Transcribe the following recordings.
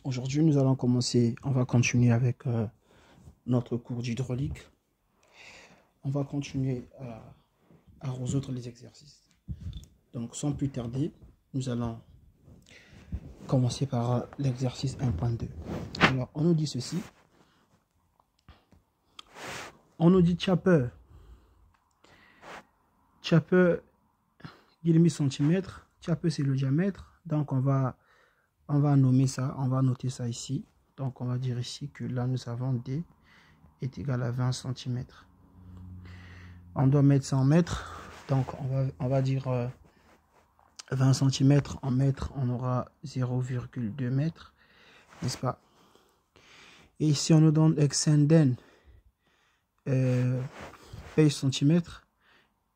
Aujourd'hui, nous allons commencer, on va continuer avec notre cours d'hydraulique. On va continuer à résoudre les exercices. Donc, sans plus tarder, nous allons commencer par l'exercice 1.2. Alors, on nous dit ceci. On nous dit Chapper, 1000 cm. Chapper, c'est le diamètre. Donc, on va nommer ça, on va noter ça ici. Donc, on va dire ici que là, nous avons D est égal à 20 cm. On doit mettre ça en mètres. Donc, on va dire 20 cm en mètres, on aura 0,2 mètres, n'est-ce pas? Et ici, on nous donne extenden page centimètre.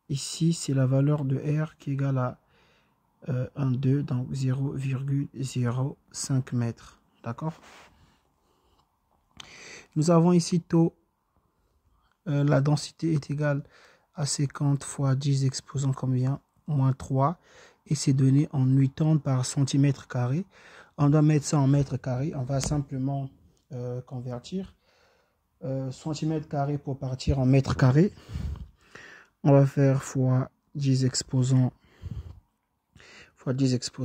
Ici, c'est la valeur de R qui est égale à 1, 2, donc 0,05 mètres. D'accord? Nous avons ici taux. La densité est égale à 50 fois 10 exposant combien? Moins 3. Et c'est donné en newton par centimètre carré. On doit mettre ça en mètre carré. On va simplement convertir. Centimètre carré pour partir en mètre carré. On va faire fois 10 exposant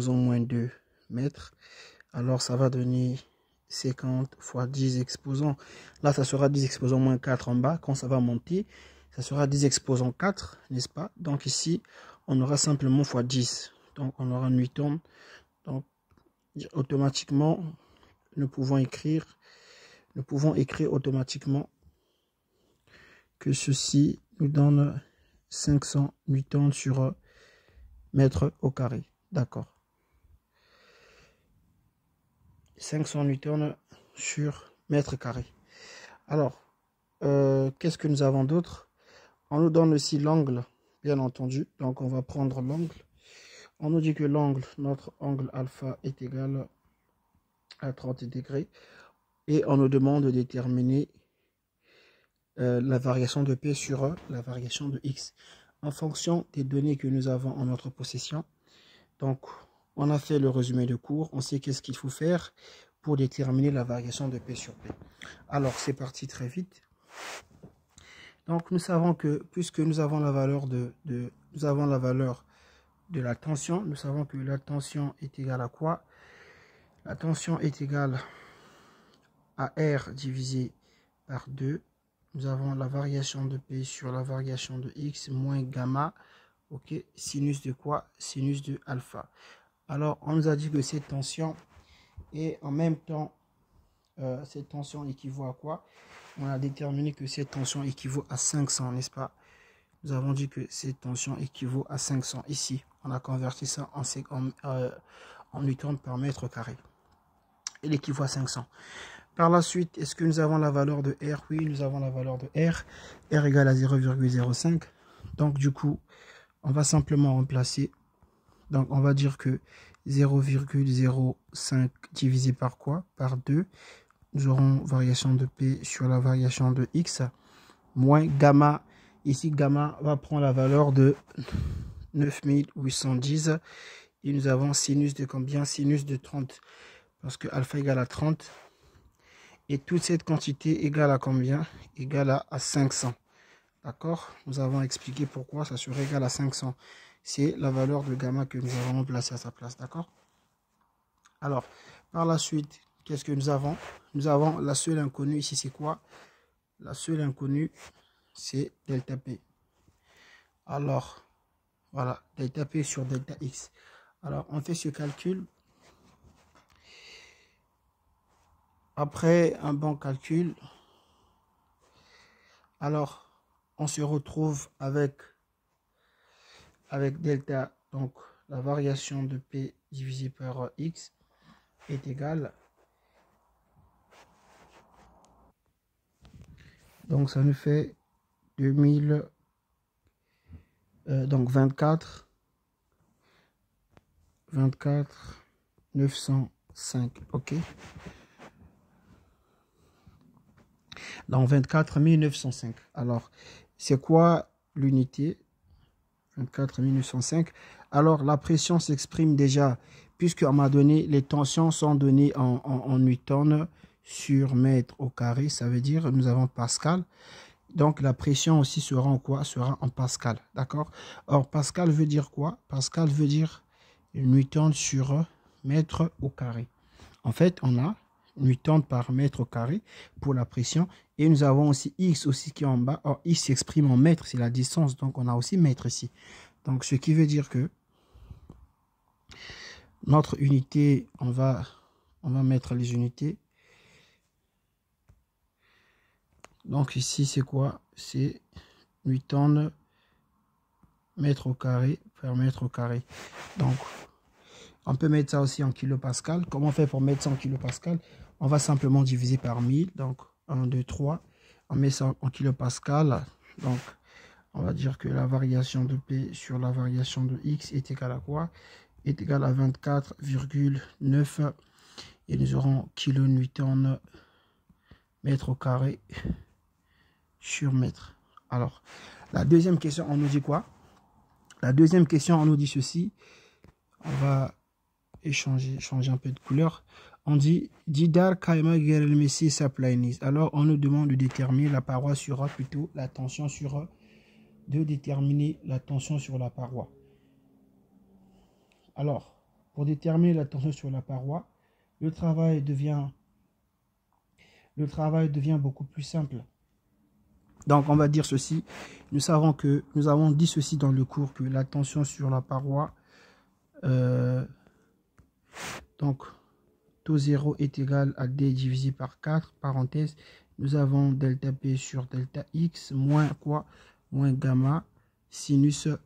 moins 2 mètres. Alors ça va donner 50 fois 10 exposants. Là, ça sera 10 exposants moins 4 en bas. Quand ça va monter, ça sera 10 exposants 4, n'est-ce pas? Donc ici, on aura simplement fois 10. Donc on aura newton. Donc automatiquement, nous pouvons écrire automatiquement que ceci nous donne 500 newtons sur mètre au carré. D'accord. 500 newtons sur mètre carré. Alors, qu'est-ce que nous avons d'autre? On nous donne aussi l'angle, bien entendu. Donc, on va prendre l'angle. On nous dit que notre angle alpha est égal à 30 degrés. Et on nous demande de déterminer la variation de P sur la variation de X. En fonction des données que nous avons en notre possession. Donc, on a fait le résumé de cours. On sait qu'est-ce qu'il faut faire pour déterminer la variation de P sur P. Alors, c'est parti très vite. Donc, nous savons que puisque nous avons la valeur de la tension, nous savons que la tension est égale à quoi? La tension est égale à R divisé par 2. Nous avons la variation de P sur la variation de X moins gamma. Ok, sinus de quoi? Sinus de alpha. Alors, on nous a dit que cette tension et en même temps, cette tension équivaut à quoi? On a déterminé que cette tension équivaut à 500, n'est-ce pas? Nous avons dit que cette tension équivaut à 500. Ici, on a converti ça en newton par mètre carré. Elle équivaut à 500. Par la suite, est-ce que nous avons la valeur de R? Oui, nous avons la valeur de R. R égale à 0,05. Donc, du coup, on va simplement remplacer. Donc, on va dire que 0,05 divisé par quoi? Par 2. Nous aurons variation de P sur la variation de X moins gamma. Ici, gamma va prendre la valeur de 9810. Et nous avons sinus de combien? Sinus de 30. Parce que alpha égale à 30. Et toute cette quantité égale à combien? Égale à 500. D'accord? Nous avons expliqué pourquoi ça serait égal à 500. C'est la valeur de gamma que nous avons placée à sa place. D'accord? Alors, par la suite, qu'est-ce que nous avons? Nous avons la seule inconnue ici, c'est quoi? La seule inconnue, c'est delta P. Alors, voilà, delta P sur delta X. Alors, on fait ce calcul. Après un bon calcul, alors, on se retrouve avec delta, donc la variation de P divisé par X est égale. Donc ça nous fait 2000, donc 24 905, ok. Donc 24 905. Alors, c'est quoi l'unité? 24 905. Alors, la pression s'exprime déjà puisqu'on m'a donné, les tensions sont données en newton sur mètre au carré, ça veut dire nous avons Pascal. Donc la pression aussi sera en quoi? Sera en Pascal, d'accord? Or Pascal veut dire quoi? Pascal veut dire newton sur mètre au carré. En fait, on a newton par mètre au carré pour la pression. Et nous avons aussi X aussi qui est en bas. Or, X s'exprime en mètres, c'est la distance. Donc, on a aussi mètre ici. Donc, ce qui veut dire que notre unité, on va mettre les unités. Donc, ici, c'est quoi? C'est newton mètre au carré par mètre au carré. Donc, on peut mettre ça aussi en kilopascal. Comment on fait pour mettre ça en kilopascal? On va simplement diviser par 1000. Donc, 1, 2, 3. On met ça en kilopascal. Donc, on va dire que la variation de P sur la variation de X est égale à quoi? Est égale à 24,9. Et nous aurons kilonewton mètre au carré sur mètre. Alors, la deuxième question, on nous dit quoi? La deuxième question, on nous dit ceci. On va changer un peu de couleur. On dit Didar Kaima Gerelmessi Saplainis. Alors on nous demande de déterminer la paroi sur plutôt la tension sur de déterminer la tension sur la paroi. Alors pour déterminer la tension sur la paroi, le travail devient beaucoup plus simple. Donc on va dire ceci. Nous avons dit ceci dans le cours que la tension sur la paroi donc, taux 0 est égal à D divisé par 4, parenthèse, nous avons delta P sur delta X, moins quoi? Moins gamma, sinus de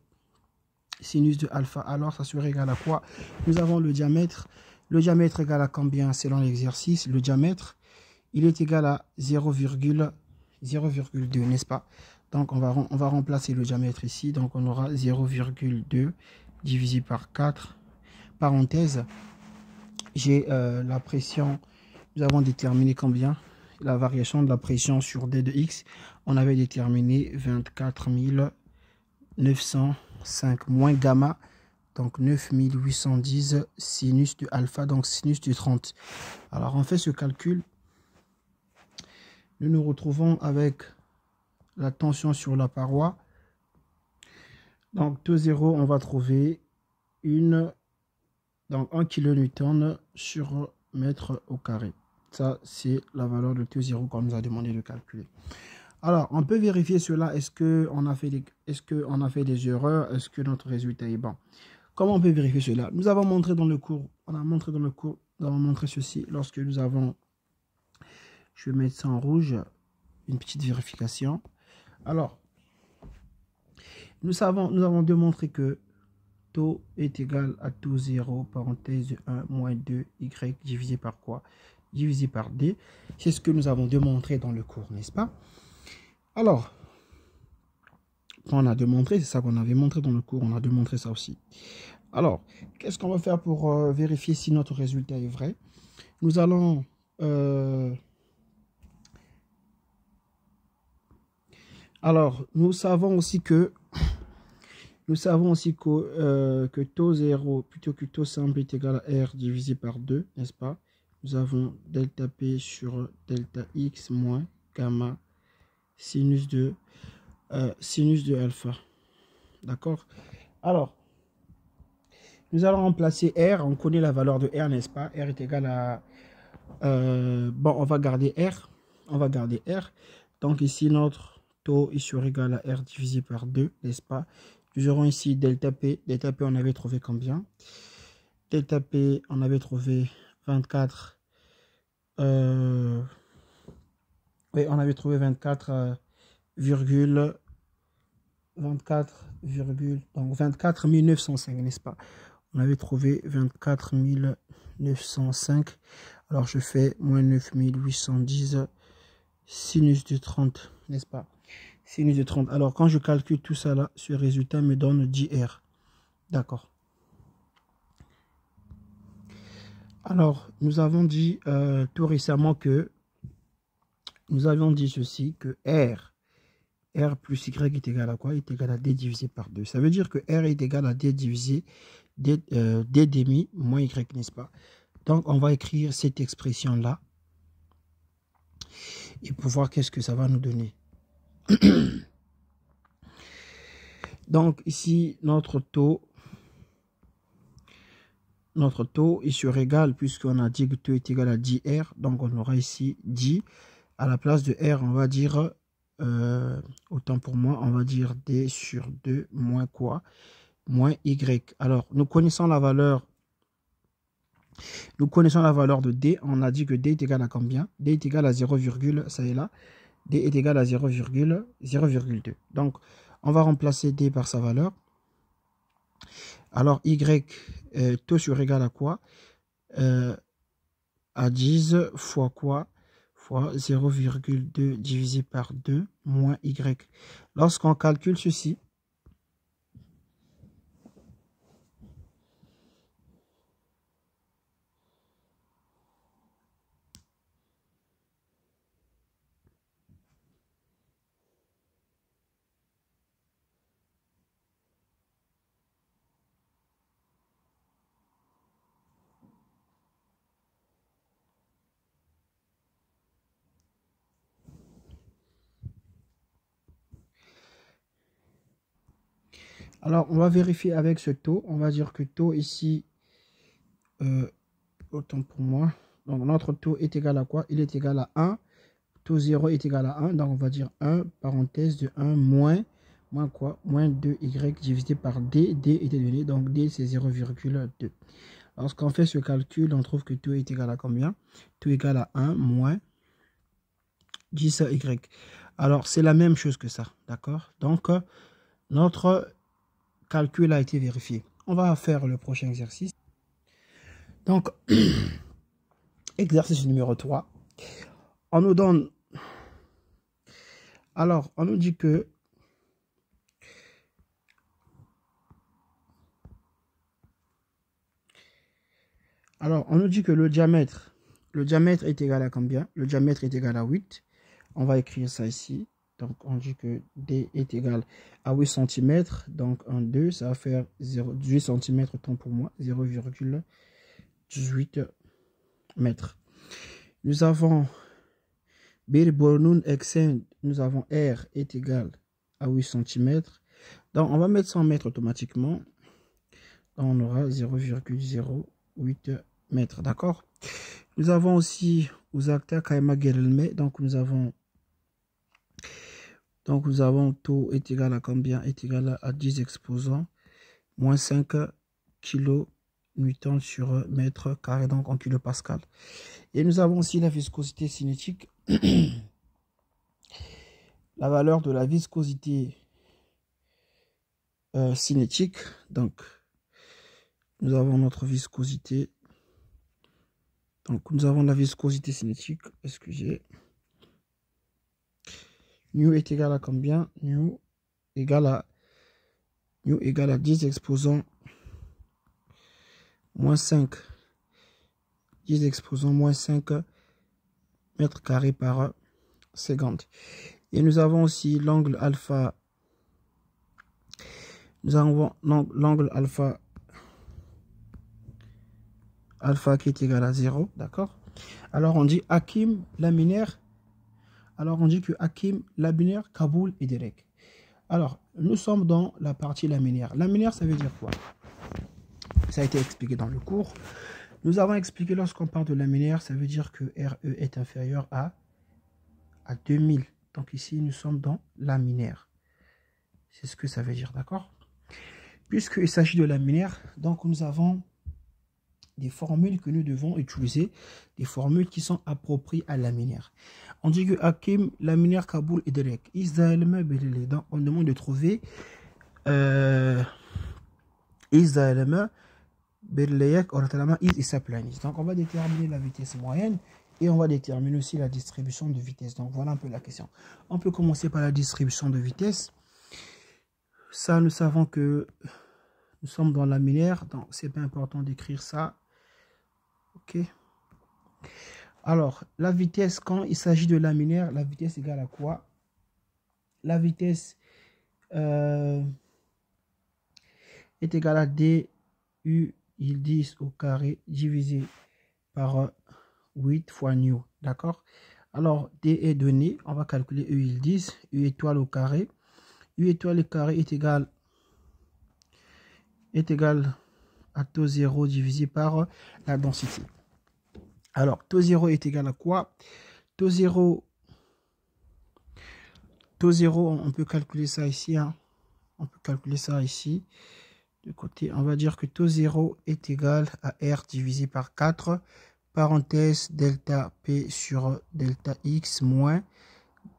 alpha. Alors, ça serait égal à quoi? Nous avons le diamètre. Le diamètre égal à combien selon l'exercice? Le diamètre, il est égal à 0,2, n'est-ce pas? Donc, on va remplacer le diamètre ici. Donc, on aura 0,2 divisé par 4, parenthèse. J'ai la pression, nous avons déterminé combien? La variation de la pression sur D de X, on avait déterminé 24 905 moins gamma, donc 9810 sinus de alpha, donc sinus de 30. Alors on fait ce calcul, nous nous retrouvons avec la tension sur la paroi. Donc taux 0, on va trouver donc 1 kN sur mètre au carré. Ça, c'est la valeur de T0 qu'on nous a demandé de calculer. Alors, on peut vérifier cela. Est-ce qu'on a fait des erreurs? Est-ce que notre résultat est bon? Comment on peut vérifier cela? Nous avons montré dans le cours, nous avons montré ceci lorsque nous avons, je vais mettre ça en rouge, une petite vérification. Alors, nous avons démontré que taux est égal à taux 0, parenthèse 1 moins 2 y divisé par quoi? Divisé par d. C'est ce que nous avons démontré dans le cours, n'est-ce pas? Alors, on a démontré, c'est ça qu'on avait montré dans le cours, on a démontré ça aussi. Alors, qu'est-ce qu'on va faire pour vérifier si notre résultat est vrai? Nous allons alors, nous savons aussi que taux 0 plutôt que taux simple est égal à R divisé par 2, n'est-ce pas? Nous avons delta P sur delta X moins gamma sinus de alpha. D'accord? Alors, nous allons remplacer R. On connaît la valeur de R, n'est-ce pas? R est égal à... bon, on va garder R. Donc ici, notre taux il sera égal à R divisé par 2, n'est-ce pas? Nous aurons ici delta P. Delta P, on avait trouvé combien? Delta P, on avait trouvé 24. Oui, on avait trouvé 24, donc 24 905, n'est-ce pas? On avait trouvé 24 905. Alors je fais moins 9810 sinus de 30, n'est-ce pas? Sinus de 30. Alors quand je calcule tout ça là, ce résultat me donne 10R. D'accord. Alors nous avons dit tout récemment que nous avions dit ceci, que R R plus Y est égal à quoi? Est égal à D divisé par 2. Ça veut dire que R est égal à D divisé D demi moins Y, n'est-ce pas? Donc, on va écrire cette expression-là. Et pour voir qu'est-ce que ça va nous donner. Donc, ici, notre taux il sera égal, puisqu'on a dit que taux est égal à 10R. Donc, on aura ici 10. À la place de R, on va dire, autant pour moi, on va dire D sur 2 moins quoi? Moins Y. Alors, nous connaissons la valeur de D. On a dit que D est égal à combien? D est égal à 0, ça est là. D est égal à 0,2. Donc, on va remplacer D par sa valeur. Alors, Y, taux sur égal à quoi? À 10 fois quoi? Fois 0,2 divisé par 2 moins Y. Lorsqu'on calcule ceci, alors on va vérifier avec ce taux. On va dire que taux ici, autant pour moi, donc notre taux est égal à quoi? Il est égal à 1. Taux 0 est égal à 1. Donc on va dire 1, parenthèse de 1 moins quoi? Moins 2Y divisé par D. D était donné, donc D c'est 0,2. Lorsqu'on fait ce calcul, on trouve que taux est égal à combien? Taux est égal à 1 moins 10Y. Alors, c'est la même chose que ça, d'accord? Donc, notre calcul a été vérifié. On va faire le prochain exercice. Donc, exercice numéro 3. On nous donne... Alors, on nous dit que... Alors, on nous dit que le diamètre est égal à combien? Le diamètre est égal à 8. On va écrire ça ici. Donc, on dit que D est égal à 8 cm. Donc, en 2, ça va faire 0,8 cm, autant pour moi, 0,18 mètres. Nous avons nous avons R est égal à 8 cm. Donc, on va mettre 100 mètres automatiquement. Donc, on aura 0,08 mètres. D'accord? Nous avons aussi Uzakta Kaima Gerelme. Donc, nous avons taux est égal à combien? Est égal à 10 exposants moins 5 kN sur mètre carré, donc en kilopascal. Et nous avons aussi la viscosité cinétique. La valeur de la viscosité cinétique. Donc, nous avons notre viscosité. Donc, nous avons la viscosité cinétique. Excusez. Nu est égal à combien? Nu égale à 10 exposants moins 5. 10 exposants moins 5 mètres carrés par seconde. Et nous avons aussi l'angle alpha. Nous avons l'angle alpha qui est égal à 0. D'accord? Alors on dit Hakim laminaire. Alors on dit que Hakim laminaire, Kaboul et Derek. Alors nous sommes dans la partie laminaire. Laminaire, ça veut dire quoi? Ça a été expliqué dans le cours. Nous avons expliqué lorsqu'on parle de laminaire, ça veut dire que RE est inférieur à 2000. Donc ici, nous sommes dans laminaire. C'est ce que ça veut dire, d'accord? Puisqu'il s'agit de laminaire, donc nous avons des formules que nous devons utiliser, des formules qui sont appropriées à laminaire. On dit que Hakim, laminaire, Kaboul et Derek. Donc on demande de trouver donc on va déterminer la vitesse moyenne et on va déterminer aussi la distribution de vitesse. Donc voilà un peu la question. On peut commencer par la distribution de vitesse. Ça, nous savons que nous sommes dans laminaire, donc c'est pas important d'écrire ça. Ok. Alors, la vitesse, quand il s'agit de laminaire, la vitesse égale à quoi? la vitesse est égale à d u il 10 au carré divisé par 8 fois nu. D'accord? Alors, d est donné. On va calculer u il 10, u étoile au carré. U étoile au carré est égal à taux 0 divisé par la densité. Alors, taux 0 est égal à quoi? Taux 0, on peut calculer ça ici. Hein. On peut calculer ça ici. De côté, on va dire que taux 0 est égal à R divisé par 4, parenthèse delta P sur delta X moins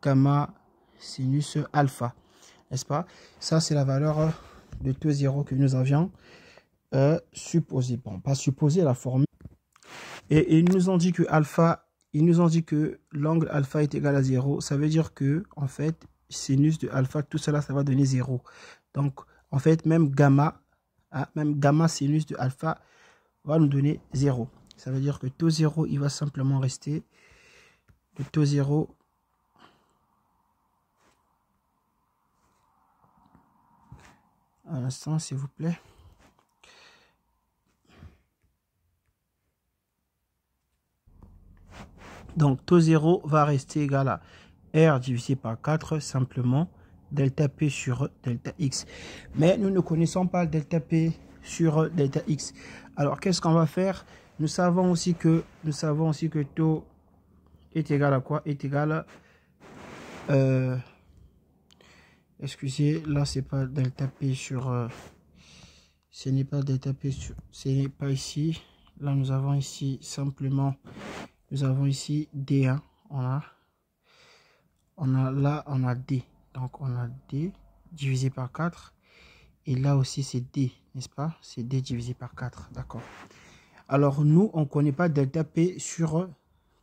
gamma sinus alpha. N'est-ce pas? Ça, c'est la valeur de taux 0 que nous avions supposé. Bon, pas supposé, la formule. Et ils nous ont dit que alpha, ils nous ont dit que l'angle alpha est égal à 0. Ça veut dire que, en fait, sinus de alpha, tout cela, ça va donner 0. Donc, en fait, même gamma sinus de alpha va nous donner 0. Ça veut dire que taux 0, il va simplement rester le taux 0 un instant, s'il vous plaît. Donc, taux 0 va rester égal à R divisé par 4, simplement, delta P sur delta X. Mais nous ne connaissons pas delta P sur delta X. Alors, qu'est-ce qu'on va faire? Nous savons aussi que taux est égal à quoi? Est égal à... excusez, là, c'est pas delta P sur... ce n'est pas delta P sur... ce n'est pas ici. Là, nous avons ici simplement... Nous avons ici D1. On a D. Donc, on a D divisé par 4. Et là aussi, c'est D, n'est-ce pas? C'est D divisé par 4. D'accord. Alors, nous, on ne connaît pas delta P sur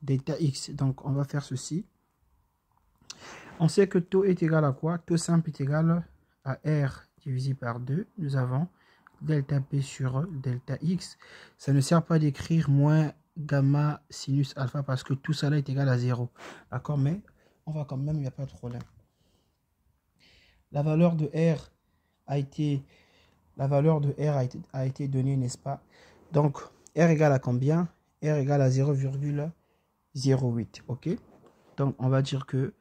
delta X. Donc, on va faire ceci. On sait que taux est égal à quoi? Taux simple est égal à R divisé par 2. Nous avons delta P sur delta X. Ça ne sert pas d'écrire moins gamma sinus alpha parce que tout ça là est égal à 0. D'accord? Mais on va quand même, il n'y a pas de problème. La valeur de R a été donnée, n'est-ce pas? Donc, R égale à combien? R égale à 0,08. OK? Donc, on va dire que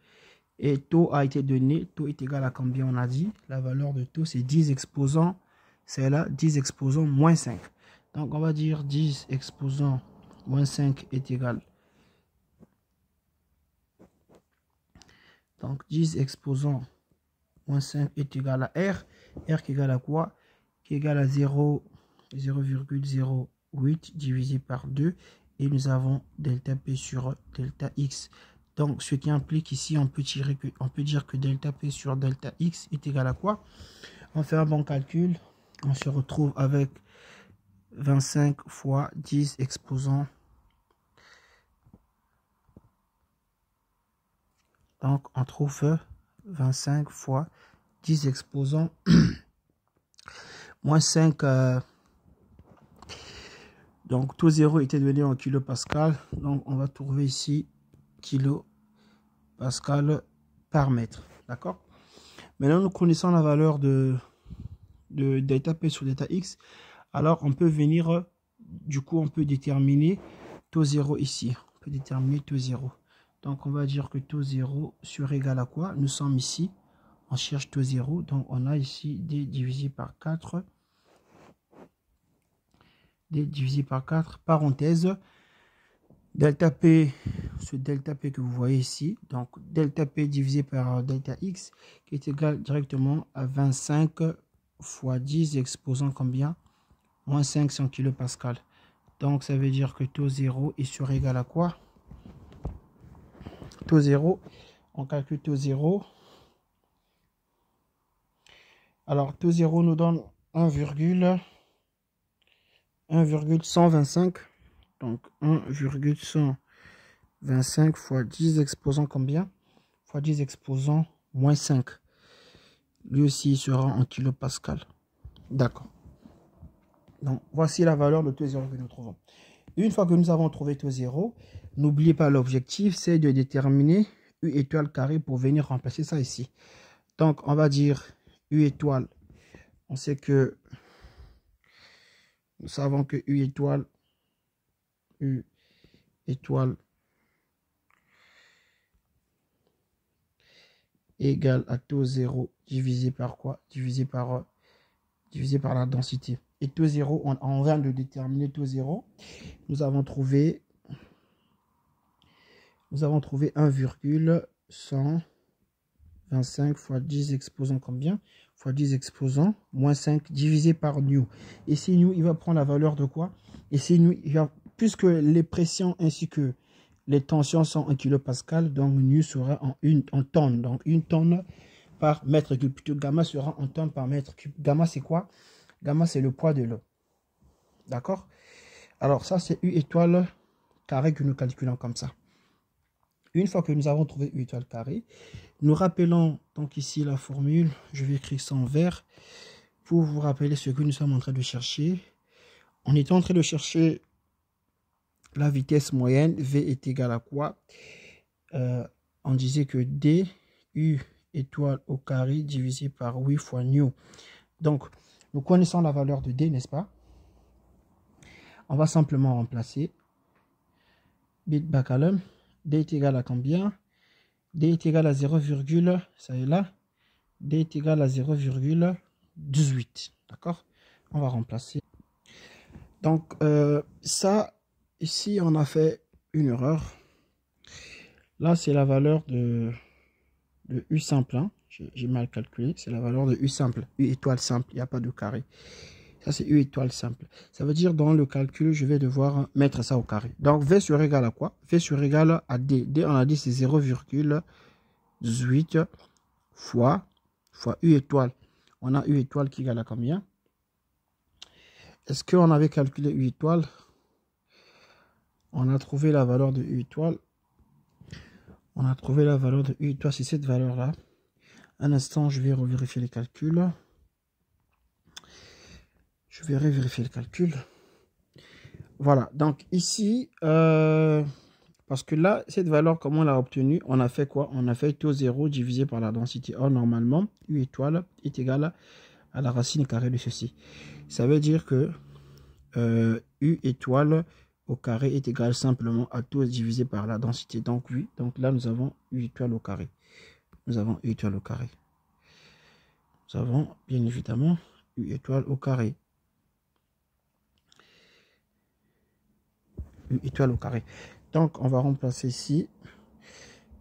et taux a été donné. Taux est égal à combien? On a dit la valeur de taux, c'est 10 exposant. C'est là, 10 exposant moins 5. Donc, on va dire 10 exposant moins 5 est égal. Donc, 10 exposant moins 5 est égal à R. R qui est égal à quoi? Qui est égal à 0,08 divisé par 2. Et nous avons delta P sur delta X. Donc, ce qui implique ici, on peut dire que delta P sur delta X est égal à quoi? On fait un bon calcul. On se retrouve avec 25 fois 10 exposant. Donc, on trouve 25 fois 10 exposant moins 5. Donc, taux 0 était donné en kilopascal. Donc, on va trouver ici kilopascal par mètre. D'accord? Maintenant, nous connaissons la valeur de delta P sur delta X. Alors, on peut venir, du coup, on peut déterminer taux 0 ici. On peut déterminer taux 0. Donc, on va dire que taux 0 sur égal à quoi? Nous sommes ici. On cherche taux 0. Donc, on a ici D divisé par 4. D divisé par 4. Parenthèse. Delta P, ce delta P que vous voyez ici. Donc, delta P divisé par delta X qui est égal directement à 25 fois 10 exposant combien? Moins 500 kilopascal. Donc, ça veut dire que taux 0 est sur égal à quoi? Taux 0, on calcule taux 0. Alors, taux 0 nous donne 1,125. Donc, 1,125 fois 10 exposant combien? Fois 10 exposant moins 5. Lui aussi sera en kilopascal. D'accord. Donc, voici la valeur de taux 0 que nous trouvons. Une fois que nous avons trouvé taux 0, n'oubliez pas l'objectif, c'est de déterminer U étoile carré pour venir remplacer ça ici. Donc, on va dire U étoile. On sait que, nous savons que U étoile égale à taux 0 divisé par quoi? Divisé par la densité. Et taux 0, on vient de déterminer taux 0. Nous avons trouvé 1,125 fois 10 exposant combien? Fois 10 exposant moins 5 divisé par nu. Et si nu, il va prendre la valeur de quoi? Et si nu, puisque les pressions ainsi que les tensions sont en kilopascal, donc nu sera en tonnes. Donc une tonne par mètre cube. Plutôt gamma sera en tonnes par mètre cube. Gamma, c'est quoi? Gamma, c'est le poids de l'eau. D'accord? Alors, ça, c'est U étoile carré que nous calculons comme ça. Une fois que nous avons trouvé U étoile carré, nous rappelons donc ici la formule. Je vais écrire ça en vert pour vous rappeler ce que nous sommes en train de chercher. On est en train de chercher la vitesse moyenne. V est égal à quoi? On disait que D, U étoile au carré divisé par 8 fois nu. Donc, nous connaissons la valeur de D, n'est-ce pas? On va simplement remplacer. Bit bakalum. D est égal à combien? D est égal à 0, ça est là. D est égal à 0,18. D'accord? On va remplacer. Donc, ça, ici, on a fait une erreur. Là, c'est la valeur de U simple. Hein. J'ai mal calculé. C'est la valeur de U simple. U étoile simple. Il n'y a pas de carré. Ça, c'est U étoile simple. Ça veut dire, dans le calcul, je vais devoir mettre ça au carré. Donc, V sur égal à quoi? V sur égal à D. D, on a dit, c'est 0,18 fois U étoile. On a U étoile qui égale à combien? Est-ce qu'on avait calculé U étoile? On a trouvé la valeur de U étoile. On a trouvé la valeur de U étoile, c'est cette valeur-là. Un instant, je vais revérifier les calculs. Je vais revérifier le calcul. Voilà, donc ici, parce que là, cette valeur, comment on l'a obtenue? On a fait quoi? On a fait taux 0 divisé par la densité. Or, normalement, U étoile est égal à la racine carrée de ceci. Ça veut dire que U étoile au carré est égal simplement à taux divisé par la densité. Donc, oui, donc là, nous avons U étoile au carré. Nous avons U étoile au carré. Nous avons, bien évidemment, U étoile au carré. U étoile au carré. Donc, on va remplacer ici.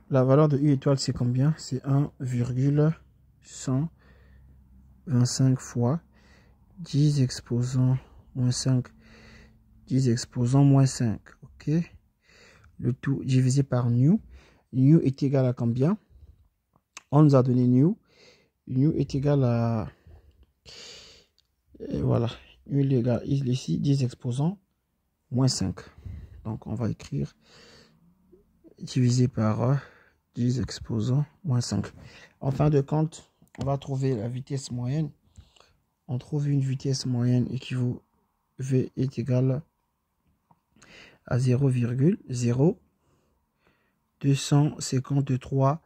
La valeur de U étoile, c'est combien? C'est 1,125 fois 10 exposant moins 5. 10 exposant moins 5. OK. Le tout divisé par nu. Nu est égal à combien? On nous a donné nu. Nu est égal à... Et voilà. Nu est égal ici 10 exposant moins 5. Donc, on va écrire divisé par 10 exposant moins 5. En fin de compte, on va trouver la vitesse moyenne. On trouve une vitesse moyenne équivaut V est égal à 0,0253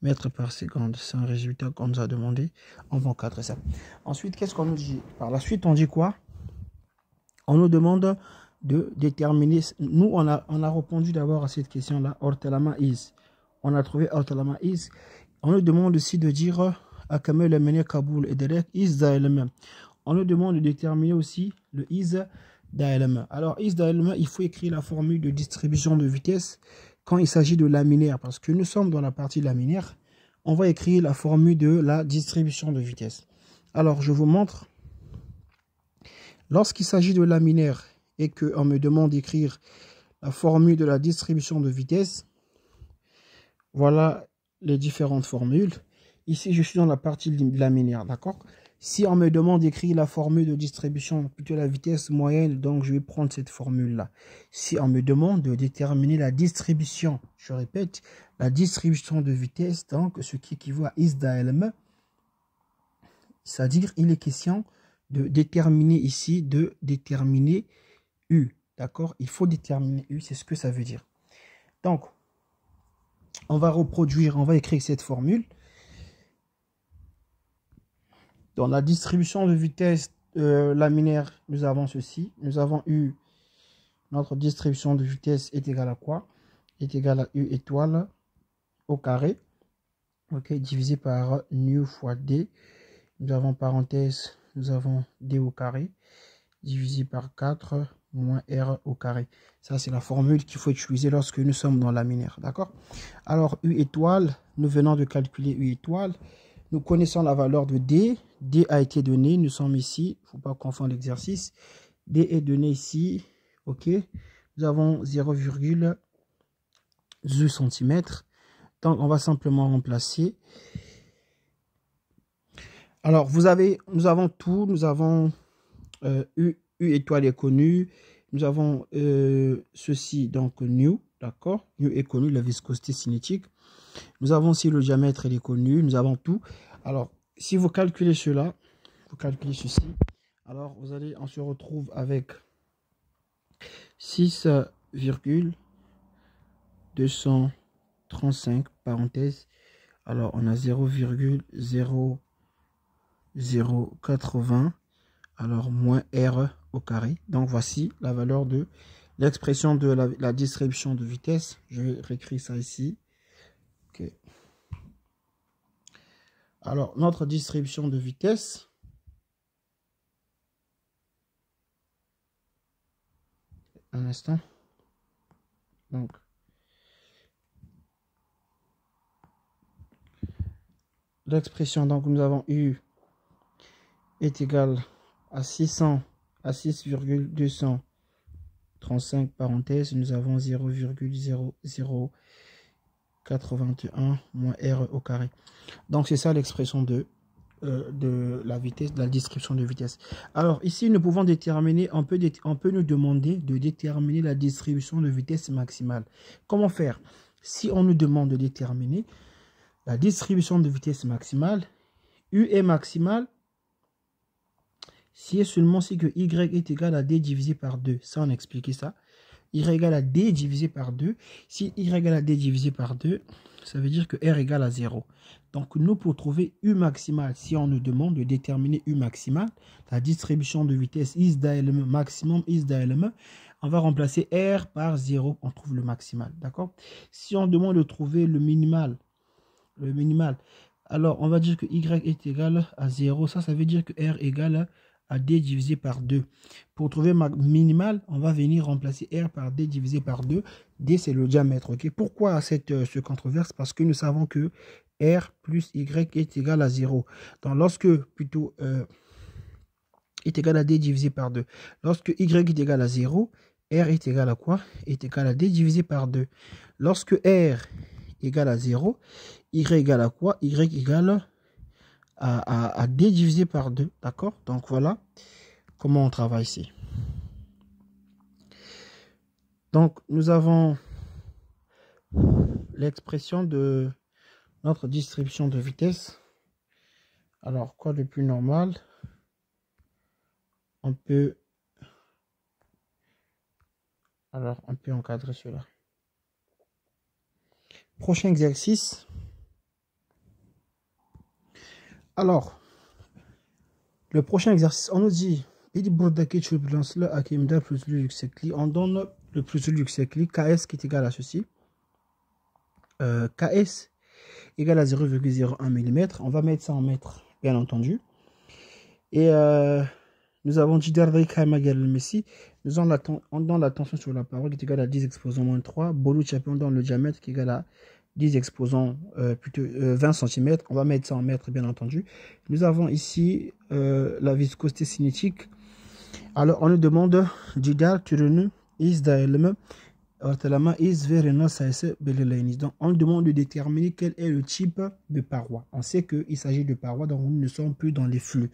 mètres par seconde. C'est un résultat qu'on nous a demandé. On va encadrer ça. Ensuite, qu'est-ce qu'on nous dit? Par la suite, on dit quoi? On nous demande de déterminer. Nous, on a répondu d'abord à cette question-là. Ortolama is. On a trouvé Ortolama is. On nous demande aussi de dire à Kamel Mene Kaboul et Derek is d'ALM. On nous demande de déterminer aussi le is d'ALM. Alors, is d'ALM, il faut écrire la formule de distribution de vitesse quand il s'agit de laminaire. Parce que nous sommes dans la partie laminaire. On va écrire la formule de la distribution de vitesse. Alors, je vous montre. Lorsqu'il s'agit de laminaire et qu'on me demande d'écrire la formule de la distribution de vitesse, voilà les différentes formules. Ici, je suis dans la partie laminaire, d'accord? Si on me demande d'écrire la formule de distribution, plutôt la vitesse moyenne, donc je vais prendre cette formule-là. Si on me demande de déterminer la distribution, je répète, la distribution de vitesse, donc ce qui équivaut à is d'ALM, c'est-à-dire il est question de déterminer ici, de déterminer U, d'accord? Il faut déterminer U, c'est ce que ça veut dire. Donc, On va reproduire, on va écrire cette formule. Dans la distribution de vitesse laminaire, nous avons ceci. Nous avons eu notre distribution de vitesse est égale à quoi? Est égale à U étoile au carré. Ok, divisé par nu fois D. Nous avons parenthèse, nous avons D au carré. Divisé par 4 moins R au carré. Ça, c'est la formule qu'il faut utiliser lorsque nous sommes dans laminaire. D'accord? Alors, U étoile, nous venons de calculer U étoile. Nous connaissons la valeur de D. D a été donné. Nous sommes ici. Il ne faut pas confondre l'exercice. D est donné ici. OK. Nous avons 0,2 cm. Donc, on va simplement remplacer. Alors, nous avons tout. Nous avons U étoile est connu. Nous avons ceci, donc nu. D'accord. Nu est connu, la viscosité cinétique. Nous avons aussi le diamètre, il est connu. Nous avons tout. Alors, si vous calculez cela, vous calculez ceci. Alors, on se retrouve avec 6,235 parenthèse. Alors, on a 0,0080. Alors, moins R au carré. Donc, voici la valeur de l'expression de la distribution de vitesse. Je vais réécrire ça ici. OK. Alors, notre distribution de vitesse. Un instant. Donc, l'expression, donc nous avons eu est égal à 6,235 parenthèses. Nous avons 0,0081 moins R au carré. Donc, c'est ça l'expression de la vitesse, de la description de vitesse. Alors, ici, nous pouvons déterminer, on peut nous demander de déterminer la distribution de vitesse maximale. Comment faire? Si on nous demande de déterminer la distribution de vitesse maximale, U est maximale si et seulement si que Y est égal à D divisé par 2. Ça, on a expliqué ça. Y égale à D divisé par 2. Si Y égale à D divisé par 2, ça veut dire que R égale à 0. Donc, nous, pour trouver U maximal, si on nous demande de déterminer U maximal, la distribution de vitesse is d'ALM, maximum is d'ALM, on va remplacer R par 0, on trouve le maximal. D'accord? Si on demande de trouver le minimal, alors on va dire que Y est égal à 0. Ça veut dire que R égale à D divisé par 2. Pour trouver ma minimale, on va venir remplacer R par D divisé par 2. D, c'est le diamètre. Ok. Pourquoi ce controverse? Parce que nous savons que R plus Y est égal à 0. Donc, lorsque, plutôt, est égal à D divisé par 2. Lorsque Y est égal à 0, R est égal à quoi? Est égal à D divisé par 2. Lorsque R égale à 0, Y égale à quoi? Y égale à D divisé par 2. D'accord? Donc, voilà comment on travaille ici. Donc, nous avons l'expression de notre distribution de vitesse. Alors, quoi de plus normal? On peut encadrer cela. Prochain exercice. Alors, le prochain exercice, on nous dit, on donne le plus du cycle KS qui est égal à ceci. KS égale à 0,01 mm. On va mettre ça en mètres, bien entendu. Et nous avons dit Messi. Nous avons la tension sur la paroi qui est égale à 10 exposant moins 3. Bolu Chapion dans le diamètre qui est égal à 10 exposant plutôt 20 cm. On va mettre ça en mètres, bien entendu. Nous avons ici la viscosité cinétique. Alors, on nous demande Jidar Turenu is daelme. Donc, on nous demande de déterminer quel est le type de paroi. On sait qu'il s'agit de paroi, donc nous ne sommes plus dans les flux.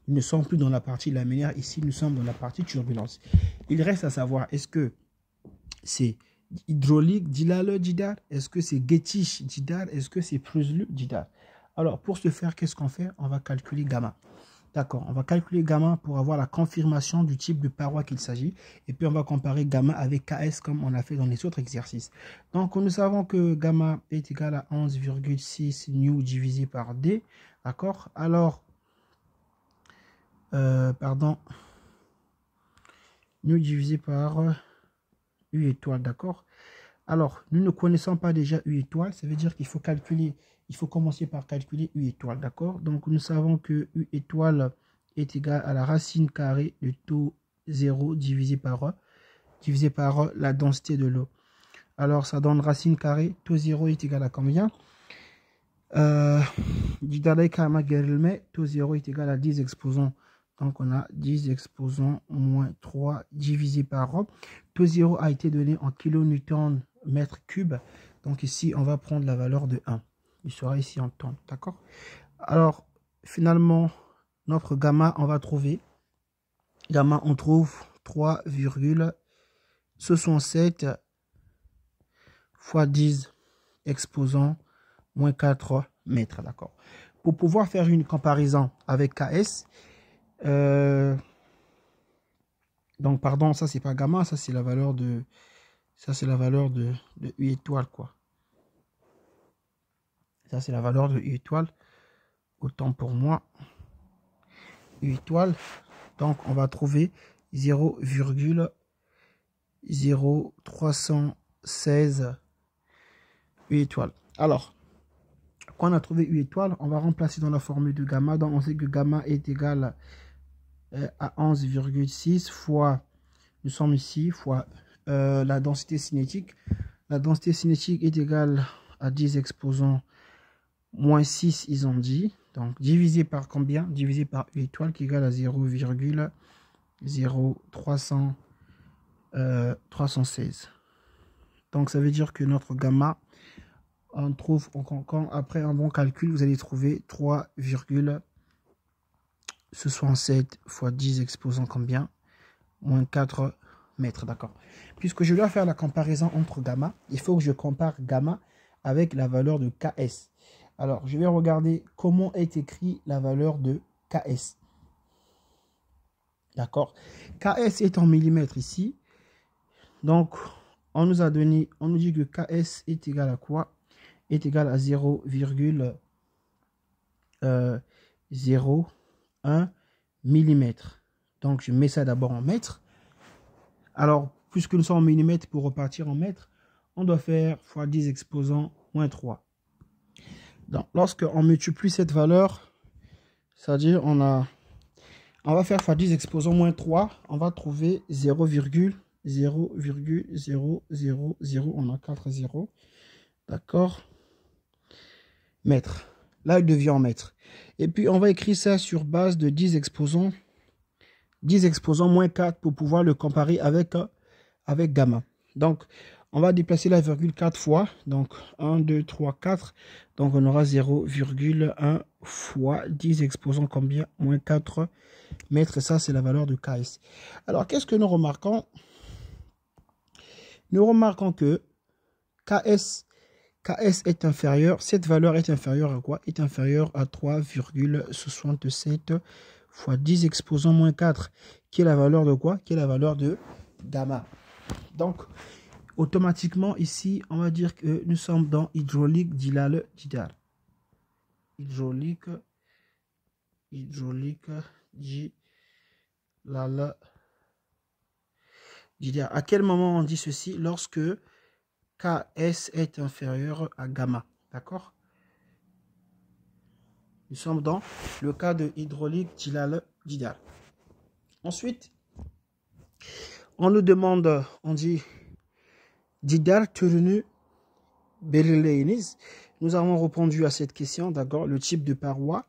Nous ne sommes plus dans la partie laminaire. Ici, nous sommes dans la partie turbulence. Il reste à savoir, est-ce que c'est hydraulique, Dilale, Jidar? Est-ce que c'est Gettish, Jidar? Est-ce que c'est Pruslu, Jidar? Alors, pour ce faire, qu'est-ce qu'on fait? On va calculer gamma. D'accord, on va calculer gamma pour avoir la confirmation du type de paroi qu'il s'agit. Et puis on va comparer gamma avec KS comme on a fait dans les autres exercices. Donc nous savons que gamma est égal à 11,6 nu divisé par D. D'accord, alors, nu divisé par U étoile, d'accord. Alors, nous ne connaissons pas déjà U étoile, ça veut dire qu'il faut calculer, il faut commencer par calculer U étoile, d'accord. Donc, nous savons que U étoile est égal à la racine carrée de taux 0 divisé par la densité de l'eau. Alors, ça donne racine carrée, taux 0 est égal à combien? Taux 0 est égal à 10 exposants. Donc, on a 10 exposants moins 3 divisé par ρ. Taux 0 a été donné en kilonewton mètre cube. Donc, ici, on va prendre la valeur de 1. Il sera ici en tonnes. D'accord? Alors, finalement, notre gamma, on va trouver. Gamma, on trouve 3,67 fois 10 exposants moins 4 mètres. D'accord? Pour pouvoir faire une comparaison avec KS, donc pardon, ça c'est pas gamma, ça c'est la valeur de U étoile, quoi. Ça c'est la valeur de U étoile, autant pour moi. U étoile, donc on va trouver 0,0316 U étoile. Alors, quand on a trouvé U étoile, on va remplacer dans la formule de gamma. Donc on sait que gamma est égal à 11,6 fois, nous sommes ici, fois la densité cinétique. La densité cinétique est égale à 10 exposants moins 6, ils ont dit. Donc, divisé par combien? Divisé par U étoile qui est égal à 0,0316. Donc, ça veut dire que notre gamma, on trouve, après un bon calcul, vous allez trouver 3,67 fois 10 exposants combien? Moins 4 mètres, d'accord. Puisque je dois faire la comparaison entre gamma, il faut que je compare gamma avec la valeur de KS. Alors, je vais regarder comment est écrit la valeur de KS. D'accord. KS est en millimètres ici. Donc, on nous a donné, on nous dit que KS est égal à quoi? Est égal à 0,01 millimètre. Donc, je mets ça d'abord en mètres. Alors, puisque nous sommes en millimètres, pour repartir en mètres, on doit faire fois 10 exposants moins 3. Donc, lorsqu'on multiplie cette valeur, c'est-à-dire on va faire fois 10 exposants moins 3, on va trouver 0,0000, on a 4 zéros, d'accord, mètres. Là, il devient en mètres. Et puis, on va écrire ça sur base de 10 exposants moins 4 pour pouvoir le comparer avec gamma. Donc, on va déplacer la virgule 4 fois. Donc, 1, 2, 3, 4. Donc, on aura 0,1 fois 10 exposants combien? Moins 4 mètres. Et ça, c'est la valeur de KS. Alors, qu'est-ce que nous remarquons? Nous remarquons que KS est inférieur. Cette valeur est inférieure à quoi? Est inférieure à 3,67 fois 10 exposants moins 4. Qui est la valeur de quoi? Qui est la valeur de gamma. Donc, automatiquement, ici, on va dire que nous sommes dans hydraulique Dilale Didal. Hydraulique Dilale Didal. À quel moment on dit ceci? Lorsque KS est inférieur à gamma. D'accord? Nous sommes dans le cas de hydraulique Dilale Didal. Ensuite, on nous demande, on dit Didal Turnu Berlainis. Nous avons répondu à cette question, d'accord, le type de paroi.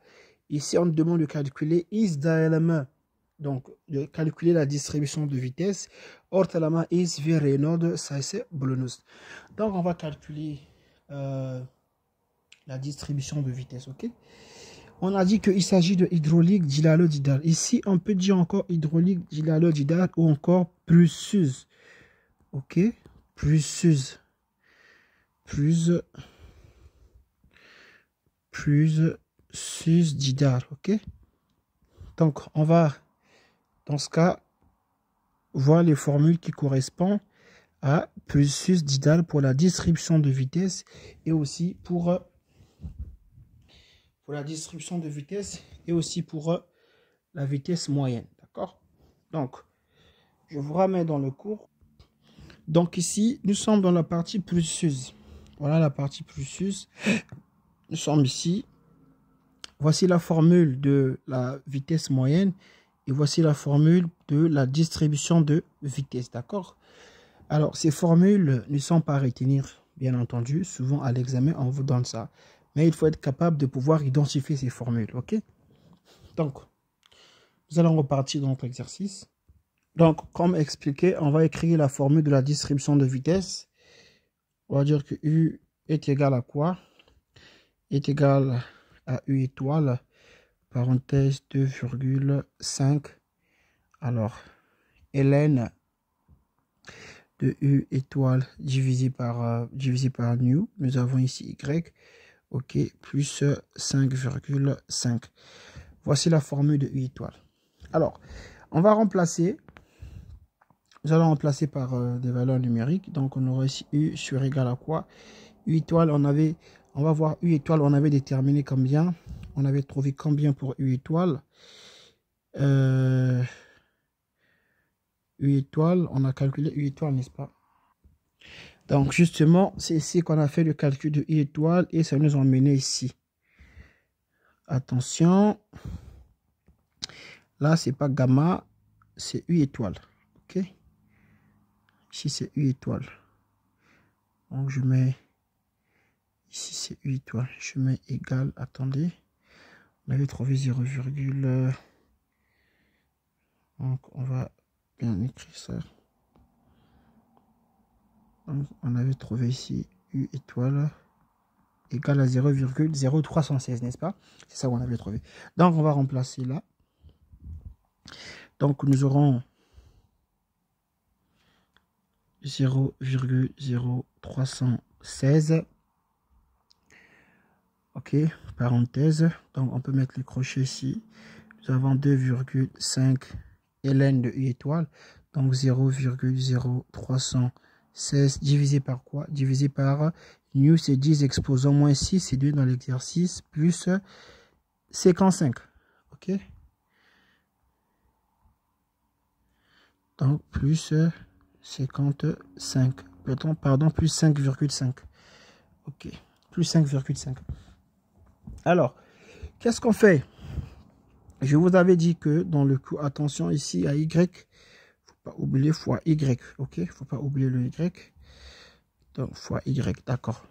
Ici, on nous demande de calculer is dialemma, donc de calculer la distribution de vitesse. Ortalama is Renaud Saisse Bolonus. Donc, on va calculer la distribution de vitesse, ok? On a dit qu'il s'agit de hydraulique Dilale-Didal. Ici, on peut dire encore hydraulique Dilale-Didal ou encore plus, ok? Plus Didal, ok? Donc, on va, dans ce cas, voir les formules qui correspondent à processus didal pour la distribution de vitesse et aussi pour la distribution de vitesse et aussi pour la vitesse moyenne. D'accord? Donc, je vous ramène dans le cours. Donc ici, nous sommes dans la partie processus. Voilà la partie processus. Nous sommes ici. Voici la formule de la vitesse moyenne et voici la formule de la distribution de vitesse. D'accord? Alors, ces formules ne sont pas à retenir, bien entendu. Souvent, à l'examen, on vous donne ça. Mais il faut être capable de pouvoir identifier ces formules. OK? Donc, nous allons repartir dans notre exercice. Donc, comme expliqué, on va écrire la formule de la distribution de vitesse. On va dire que U est égal à quoi? Est égal à U étoile, parenthèse 2,5. Alors, ln de U étoile divisé par nu. Nous avons ici Y. OK, plus 5,5. Voici la formule de U étoile. Alors, on va remplacer. Nous allons remplacer par des valeurs numériques. Donc, on aura ici U sur égal à quoi? U étoile, on va voir U étoile, on avait déterminé combien? On avait trouvé combien pour U étoile? U étoile, on a calculé U étoile, n'est-ce pas? Donc, justement, c'est ici qu'on a fait le calcul de U étoile et ça nous a emmené ici. Attention. Là, c'est pas gamma, c'est U étoile. OK? Ici, c'est U étoile. Donc, je mets... Ici, c'est U étoile. Je mets égal. Attendez. On avait trouvé 0, donc, on va bien écrire ça. Donc, on avait trouvé ici U étoile égal à 0,0316, n'est-ce pas? C'est ça qu'on avait trouvé. Donc, on va remplacer là. Donc, nous aurons 0,0316. OK, parenthèse. Donc, on peut mettre le crochet ici. Nous avons 2,5 ln de U étoile. Donc, 0,0316 divisé par quoi? Divisé par nu, c'est 10 exposant moins 6, c'est 2 dans l'exercice, plus 55. OK? Donc, plus 55. Pardon, plus 5,5. OK, plus 5,5. Alors, qu'est-ce qu'on fait? Je vous avais dit que dans le coup, attention ici à Y, faut pas oublier fois Y, ok? Faut pas oublier le Y. Donc, fois Y, d'accord.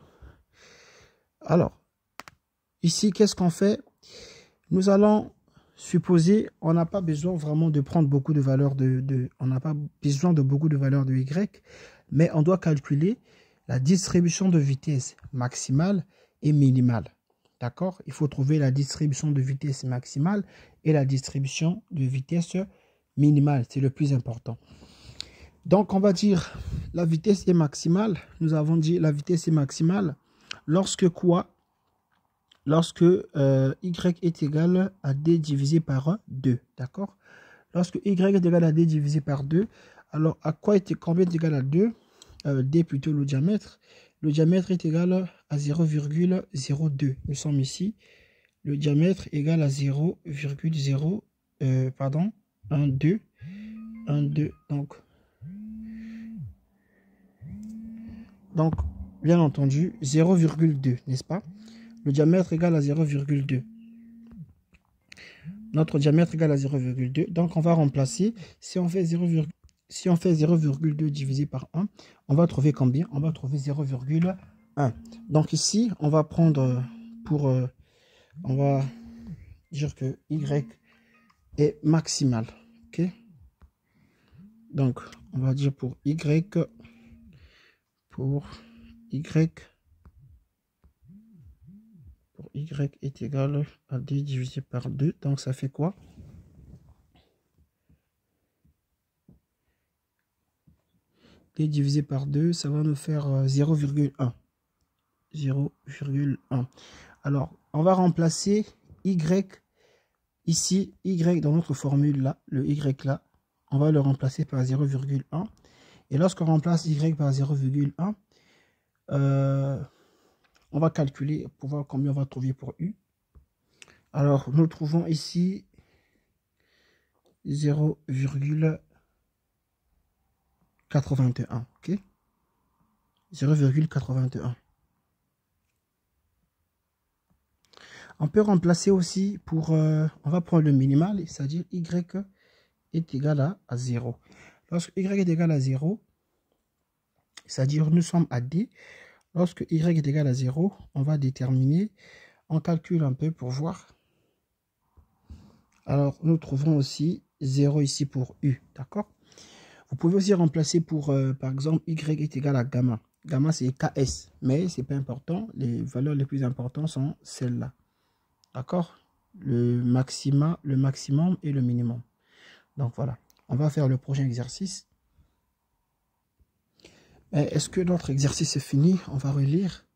Alors, ici, qu'est-ce qu'on fait? Nous allons supposer, on n'a pas besoin vraiment de prendre beaucoup de valeurs on n'a pas besoin de beaucoup de valeurs de Y, mais on doit calculer la distribution de vitesse maximale et minimale. D'accord? Il faut trouver la distribution de vitesse maximale et la distribution de vitesse minimale. C'est le plus important. Donc, on va dire la vitesse est maximale. Nous avons dit la vitesse est maximale lorsque quoi? Lorsque Y est égal à D divisé par 2. D'accord? Lorsque Y est égal à D divisé par 2, alors à quoi combien est égal à 2? D plutôt le diamètre. Le diamètre est égal à 0,02. Nous sommes ici. Le diamètre est égal à 0,0, pardon, 1, 2. Donc, bien entendu, 0,2, n'est-ce pas? Le diamètre égal à 0,2. Notre diamètre égal à 0,2. Donc, on va remplacer. Si on fait 0,2 divisé par 1, on va trouver combien? On va trouver 0,1. Donc ici, on va prendre on va dire que Y est maximal. OK? Donc, on va dire pour Y est égal à D divisé par 2. Donc, ça fait quoi? D divisé par 2, ça va nous faire 0,1. 0,1. Alors, on va remplacer Y Ici, Y dans notre formule là, le Y là, on va le remplacer par 0,1. Et lorsqu'on remplace Y par 0,1, on va calculer pour voir combien on va trouver pour U. Alors, nous trouvons ici 0,81. Ok, 0,81. On peut remplacer aussi pour... on va prendre le minimal, c'est-à-dire Y est égal à 0. Lorsque Y est égal à 0, c'est-à-dire nous sommes à D. Lorsque Y est égal à 0, on va déterminer, on calcule un peu pour voir. Alors, nous trouvons aussi 0 ici pour U, d'accord? Vous pouvez aussi remplacer pour, par exemple, Y est égal à gamma. Gamma, c'est KS, mais ce n'est pas important. Les valeurs les plus importantes sont celles-là. D'accord? Le maximum et le minimum. Donc, voilà. On va faire le prochain exercice. Est-ce que notre exercice est fini? On va relire.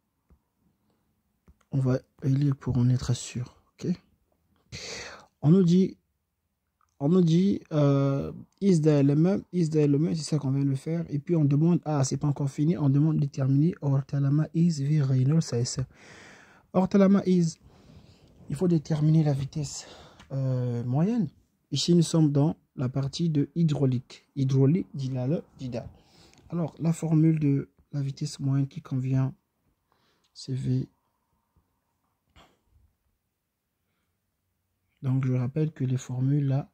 On va relire pour en être sûr. Ok? On nous dit is the element, c'est ça qu'on vient de faire. Et puis on demande, c'est pas encore fini, on demande de déterminer ortholama is v Reynolds AS. Ortholama is, il faut déterminer la vitesse moyenne. Ici nous sommes dans la partie de hydraulique. Hydraulique, dida. Alors la formule de la vitesse moyenne qui convient, c'est V. Donc je rappelle que les formules là,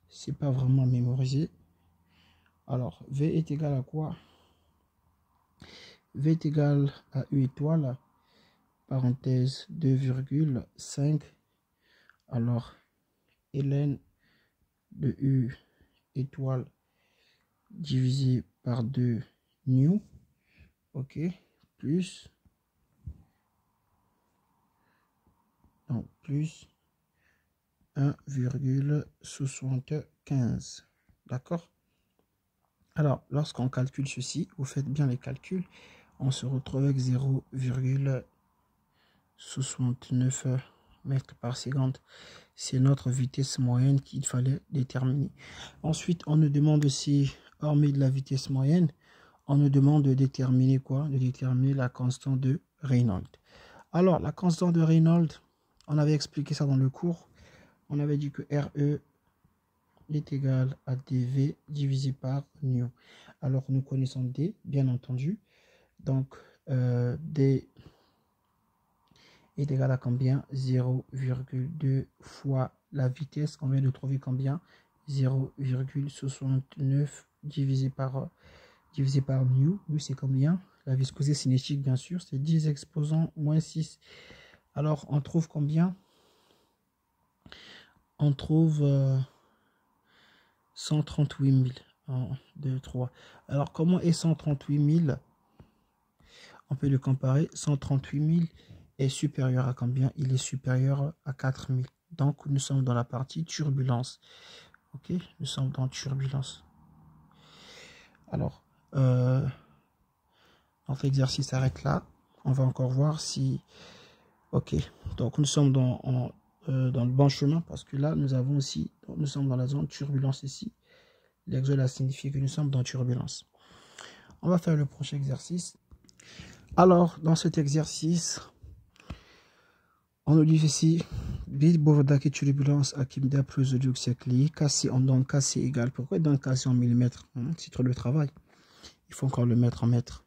c'est pas vraiment mémorisé. Alors, V est égal à quoi? V est égal à U étoile, parenthèse 2,5. Alors, ln de U étoile divisé par 2 nu, ok, plus, donc plus 1,75. D'accord? Alors, lorsqu'on calcule ceci, vous faites bien les calculs, on se retrouve avec 0,69 mètres par seconde. C'est notre vitesse moyenne qu'il fallait déterminer. Ensuite, on nous demande aussi, hormis de la vitesse moyenne, on nous demande de déterminer quoi? De déterminer la constante de Reynolds. Alors, la constante de Reynolds, on avait expliqué ça dans le cours. On avait dit que RE est égal à dV divisé par nu. Alors, nous connaissons D, bien entendu. Donc, D est égal à combien? 0,2 fois la vitesse. On vient de trouver combien? 0,69 divisé par nu. Nu, c'est combien? La viscosité cinétique, bien sûr, c'est 10 exposant moins 6. Alors, on trouve combien? On trouve 138 000. 1, 2, 3. Alors, comment est 138 000? On peut le comparer. 138 000 est supérieur à combien? Il est supérieur à 4 000. Donc, nous sommes dans la partie turbulence. Ok, nous sommes dans turbulence. Alors, notre exercice s'arrête là. On va encore voir si... Ok, donc nous sommes dans le bon chemin parce que là, nous sommes dans la zone turbulence ici. L'exode a signifié que nous sommes dans turbulence. On va faire le prochain exercice. Alors, dans cet exercice, on nous dit ici, bit bourdaki turbulence akimda plus de duxekli, cassé, on donne cassé égal. Pourquoi il donne cassé en millimètres? C'est trop de travail. Il faut encore le mettre en mètres.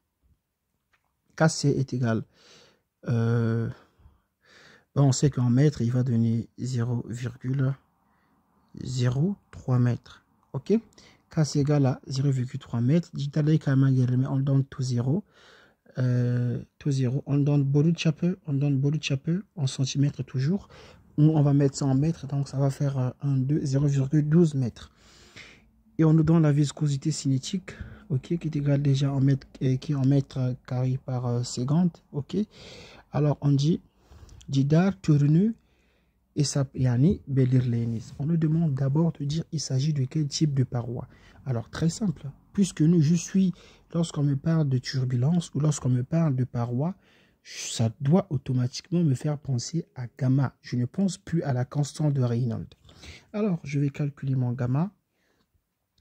Cassé est égal. On sait qu'en mètres, il va donner 0,03 mètres. Ok? Cassé égal à 0,3 mètres. On donne tout 0. Tout 0. On donne bolu de chapeau en centimètres toujours. On va mettre ça en mètres, donc ça va faire 0,12 mètres. Et on nous donne la viscosité cinétique, ok, qui est égale déjà en mètres, qui est en mètres carrés par seconde, ok. Alors on dit Didar tournu et Sapiani Belirlenis. On nous demande d'abord de dire il s'agit de quel type de paroi. Alors très simple, puisque lorsqu'on me parle de turbulence ou lorsqu'on me parle de paroi, ça doit automatiquement me faire penser à gamma. Je ne pense plus à la constante de Reynolds. Alors, je vais calculer mon gamma.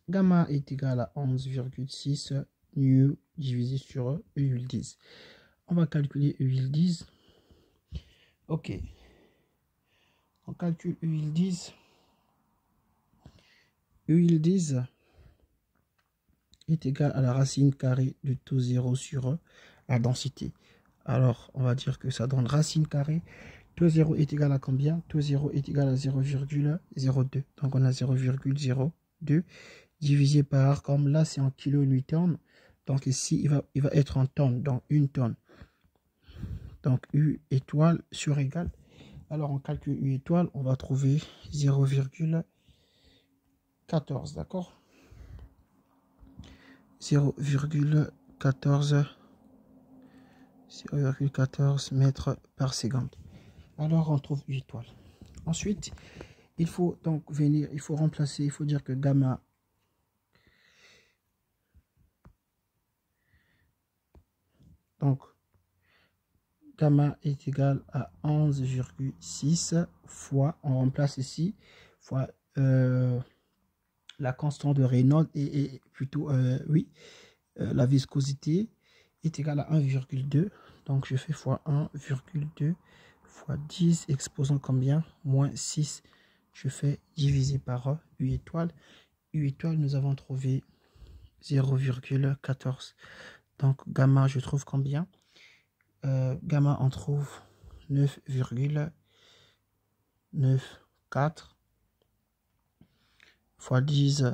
Gamma est égal à 11,6 nu divisé sur E10. On va calculer E10. Ok. On calcule E10. E10 est égal à la racine carrée de taux 0 sur la densité. Alors, on va dire que ça donne racine carrée. Taux 0 est égal à combien? Taux 0 est égal à 0,02. Donc, on a 0,02 divisé par, comme là, c'est en kilonewton. Donc, ici, il va être en tonnes, donc 1 tonne. Donc, U étoile sur égal. Alors, on calcule U étoile, on va trouver 0,14, d'accord? 0,14 mètres par seconde. Alors, on trouve U étoile. Ensuite, il faut donc venir, il faut remplacer, il faut dire que gamma est égal à 11,6 fois, on remplace ici, fois la constante de Reynolds et plutôt, la viscosité est égale à 1,2. Donc, je fais fois 1,2 fois 10 exposant combien? Moins 6. Je fais diviser par U étoile. U étoile, nous avons trouvé 0,14. Donc, gamma, je trouve combien? Gamma, on trouve 9,94 fois 10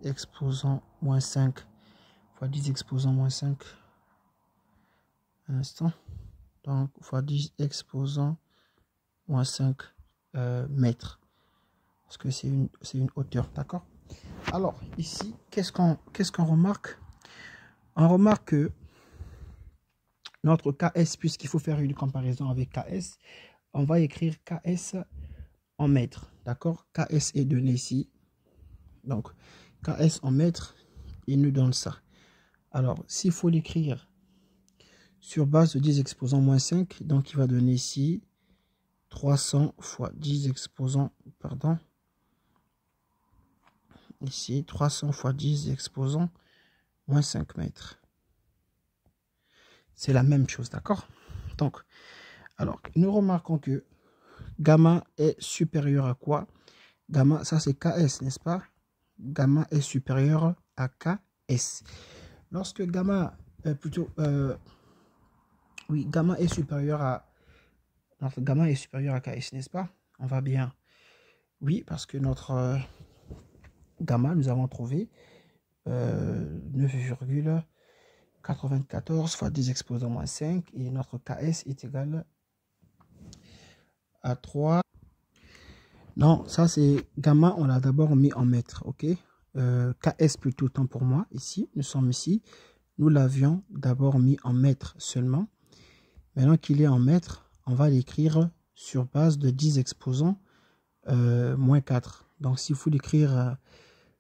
exposant moins 5 fois 10 exposant moins 5. Un instant. Donc, fois 10 exposant moins 5 mètres. Parce que c'est une hauteur, d'accord? Alors, ici, qu'est-ce qu'on remarque? On remarque que notre KS, puisqu'il faut faire une comparaison avec KS, on va écrire KS en mètres, d'accord? KS est donné ici. Donc, KS en mètres, il nous donne ça. Alors, s'il faut l'écrire sur base de 10 exposant moins 5, donc il va donner ici 300 fois 10 exposant, pardon, ici 300 fois 10 exposant moins 5 mètres. C'est la même chose, d'accord? Donc, alors, nous remarquons que gamma est supérieur à quoi? Gamma, ça c'est KS, n'est-ce pas? Gamma est supérieur à KS. Lorsque gamma, oui, gamma est supérieur à, notre gamma est supérieur à KS, n'est-ce pas? On va bien. Oui, parce que notre gamma, nous avons trouvé 9,94 fois 10 exposant moins 5 et notre KS est égal à 3. Non, ça c'est gamma, on l'a d'abord mis en mètres, ok? KS plutôt, tant pour moi, ici, nous sommes ici. Nous l'avions d'abord mis en mètres seulement. Maintenant qu'il est en mètres, on va l'écrire sur base de 10 exposants moins 4. Donc s'il faut l'écrire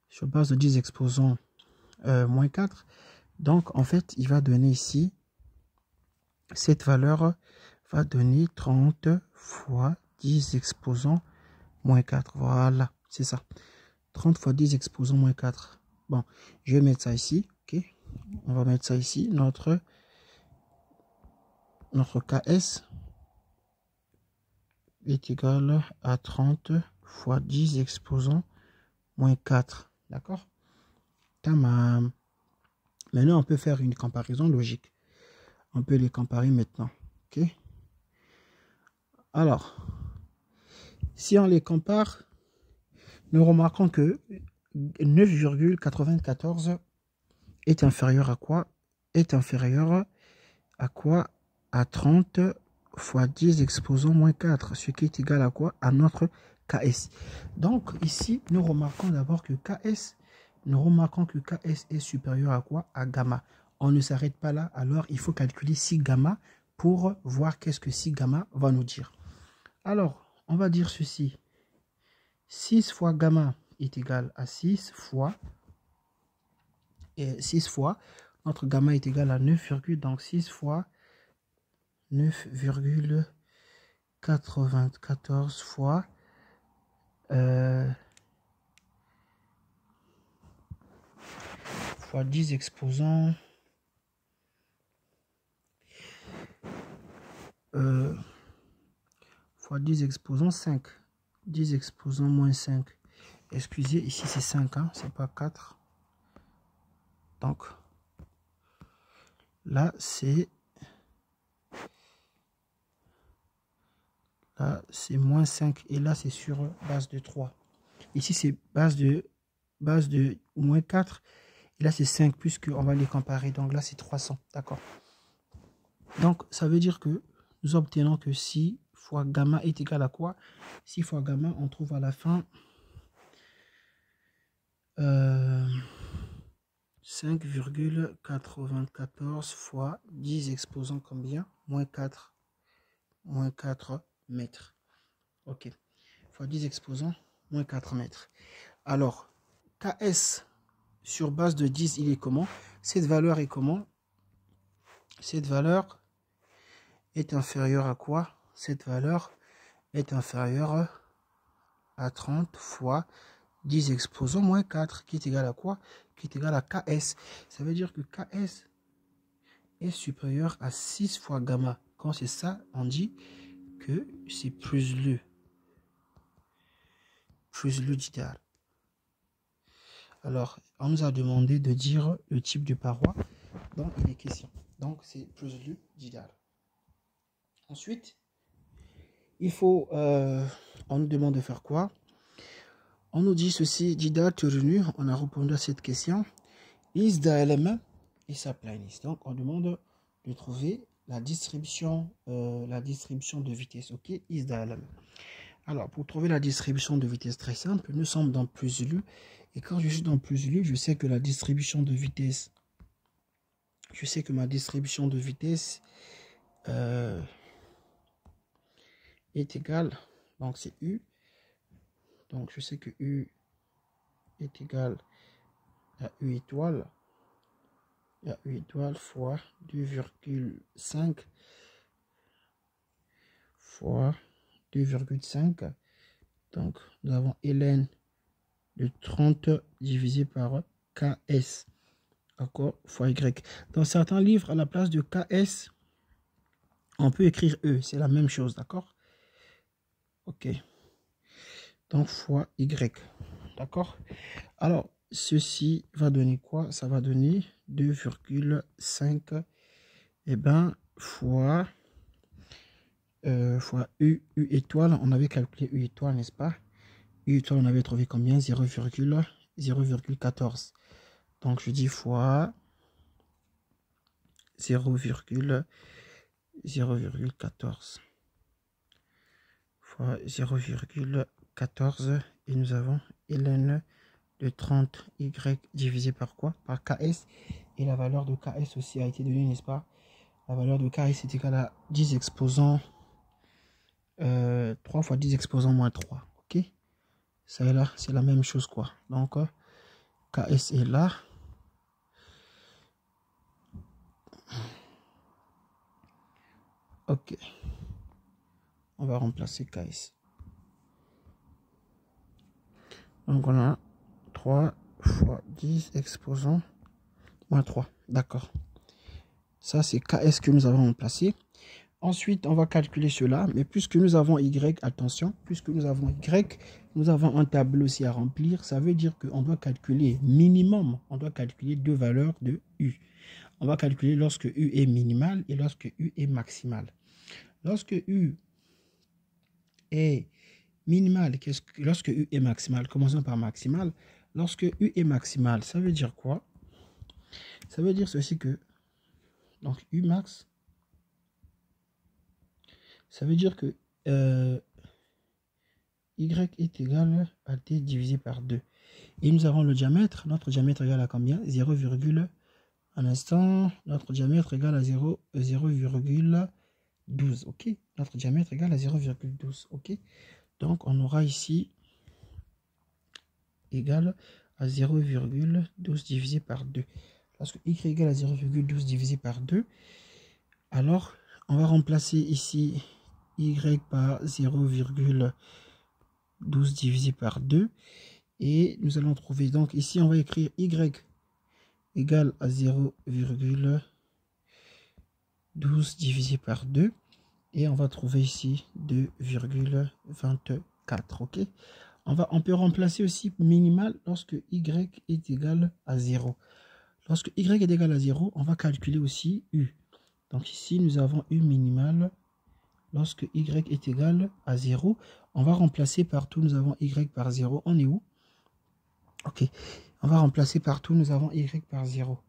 sur base de 10 exposants moins 4, donc en fait il va donner ici, cette valeur va donner 30 fois 10 exposants moins 4. Voilà, c'est ça. 30 fois 10 exposants moins 4. Bon, je vais mettre ça ici, ok? On va mettre ça ici, notre KS est égal à 30 fois 10 exposant moins 4. D'accord? Tamam. Maintenant, on peut faire une comparaison logique. On peut les comparer maintenant. Ok? Alors, si on les compare, nous remarquons que 9,94 est inférieur à quoi? Est inférieur à quoi? À 30 fois 10 exposant moins 4, ce qui est égal à quoi? À notre KS. Donc ici, nous remarquons d'abord que KS est supérieur à quoi? À gamma. On ne s'arrête pas là, alors il faut calculer si gamma pour voir qu'est-ce que si gamma va nous dire. Alors, on va dire ceci. 6 fois gamma est égal à 6 fois, et 6 fois, notre gamma est égal à 9, donc 6 fois 9,94 fois fois 10 exposants fois 10 exposants 5. 10 exposants moins 5. Excusez, ici c'est 5, hein, c'est pas 4. Donc là c'est moins 5 et là c'est sur base de 3. Ici c'est base de moins 4 et là c'est 5 puisque on va les comparer. Donc là c'est 300, d'accord. Donc ça veut dire que nous obtenons que 6 fois gamma est égal à quoi? 6 fois gamma, on trouve à la fin 5,94 fois 10 exposant combien? Moins 4 mètres. Ok. Fois 10 exposants, moins 4 mètres. Alors, KS sur base de 10, il est comment? Cette valeur est comment? Cette valeur est inférieure à quoi? Cette valeur est inférieure à 30 fois 10 exposants moins 4, qui est égal à quoi? Qui est égal à KS. Ça veut dire que KS est supérieur à 6 fois gamma. Quand c'est ça, on dit que c'est plus le d'idéal. Alors, on nous a demandé de dire le type de paroi dont il est question. Donc, c'est plus le d'idéal. Ensuite, il faut, on nous demande de faire quoi? On nous dit ceci, Dida Turunu, on a répondu à cette question. Is the element is a planis. Donc, on demande de trouver la distribution de vitesse. Ok, is the element. Alors, pour trouver la distribution de vitesse très simple, nous sommes dans plus lu. Et quand je suis dans plus lu, je sais que la distribution de vitesse, je sais que ma distribution de vitesse est égale, donc c'est U. Donc, je sais que U est égal à U étoile. Il y a U étoile fois 2,5 fois 2,5. Donc, nous avons ln de 30 divisé par KS. D'accord, fois Y. Dans certains livres, à la place de KS, on peut écrire E. C'est la même chose, d'accord? Ok. Donc, fois Y. D'accord? Alors, ceci va donner quoi? Ça va donner 2,5 et ben fois U étoile. On avait calculé U étoile, n'est-ce pas? U étoile, on avait trouvé combien? 0,14. Donc, je dis fois 0,14 fois 0,14 et nous avons ln de 30y divisé par quoi? Par KS. Et la valeur de KS aussi a été donnée, n'est-ce pas? La valeur de KS est égale à 10 exposants 3 fois 10 exposants moins 3. Ok, ça est là, c'est la même chose quoi. Donc KS est là. Ok, on va remplacer KS. Donc on a 3 fois 10 exposants moins 3. D'accord. Ça, c'est KS que nous avons remplacé. Ensuite, on va calculer cela. Mais puisque nous avons Y, attention, puisque nous avons Y, nous avons un tableau aussi à remplir. Ça veut dire qu'on doit calculer minimum, on doit calculer deux valeurs de U. On va calculer lorsque U est minimal et lorsque U est maximal. Lorsque U est minimal, lorsque U est maximal, commençons par maximal. Lorsque U est maximal, ça veut dire quoi? Ça veut dire ceci que, donc U max, ça veut dire que Y est égal à T divisé par 2. Et nous avons le diamètre. Notre diamètre égale à combien? 0, un instant. Notre diamètre égale à 0,12. Ok. Notre diamètre égale à 0,12. Ok. Donc, on aura ici égal à 0,12 divisé par 2. Lorsque Y égale à 0,12 divisé par 2, alors on va remplacer ici y par 0,12 divisé par 2. Et nous allons trouver, donc ici, on va écrire y égale à 0,12 divisé par 2. Et on va trouver ici 2,24. Ok. On peut remplacer aussi minimal lorsque y est égal à 0. Lorsque y est égal à 0, on va calculer aussi u. Donc ici, nous avons u minimal. Lorsque y est égal à 0, on va remplacer partout, nous avons y par 0. On est où? Ok. On va remplacer partout, nous avons y par 0.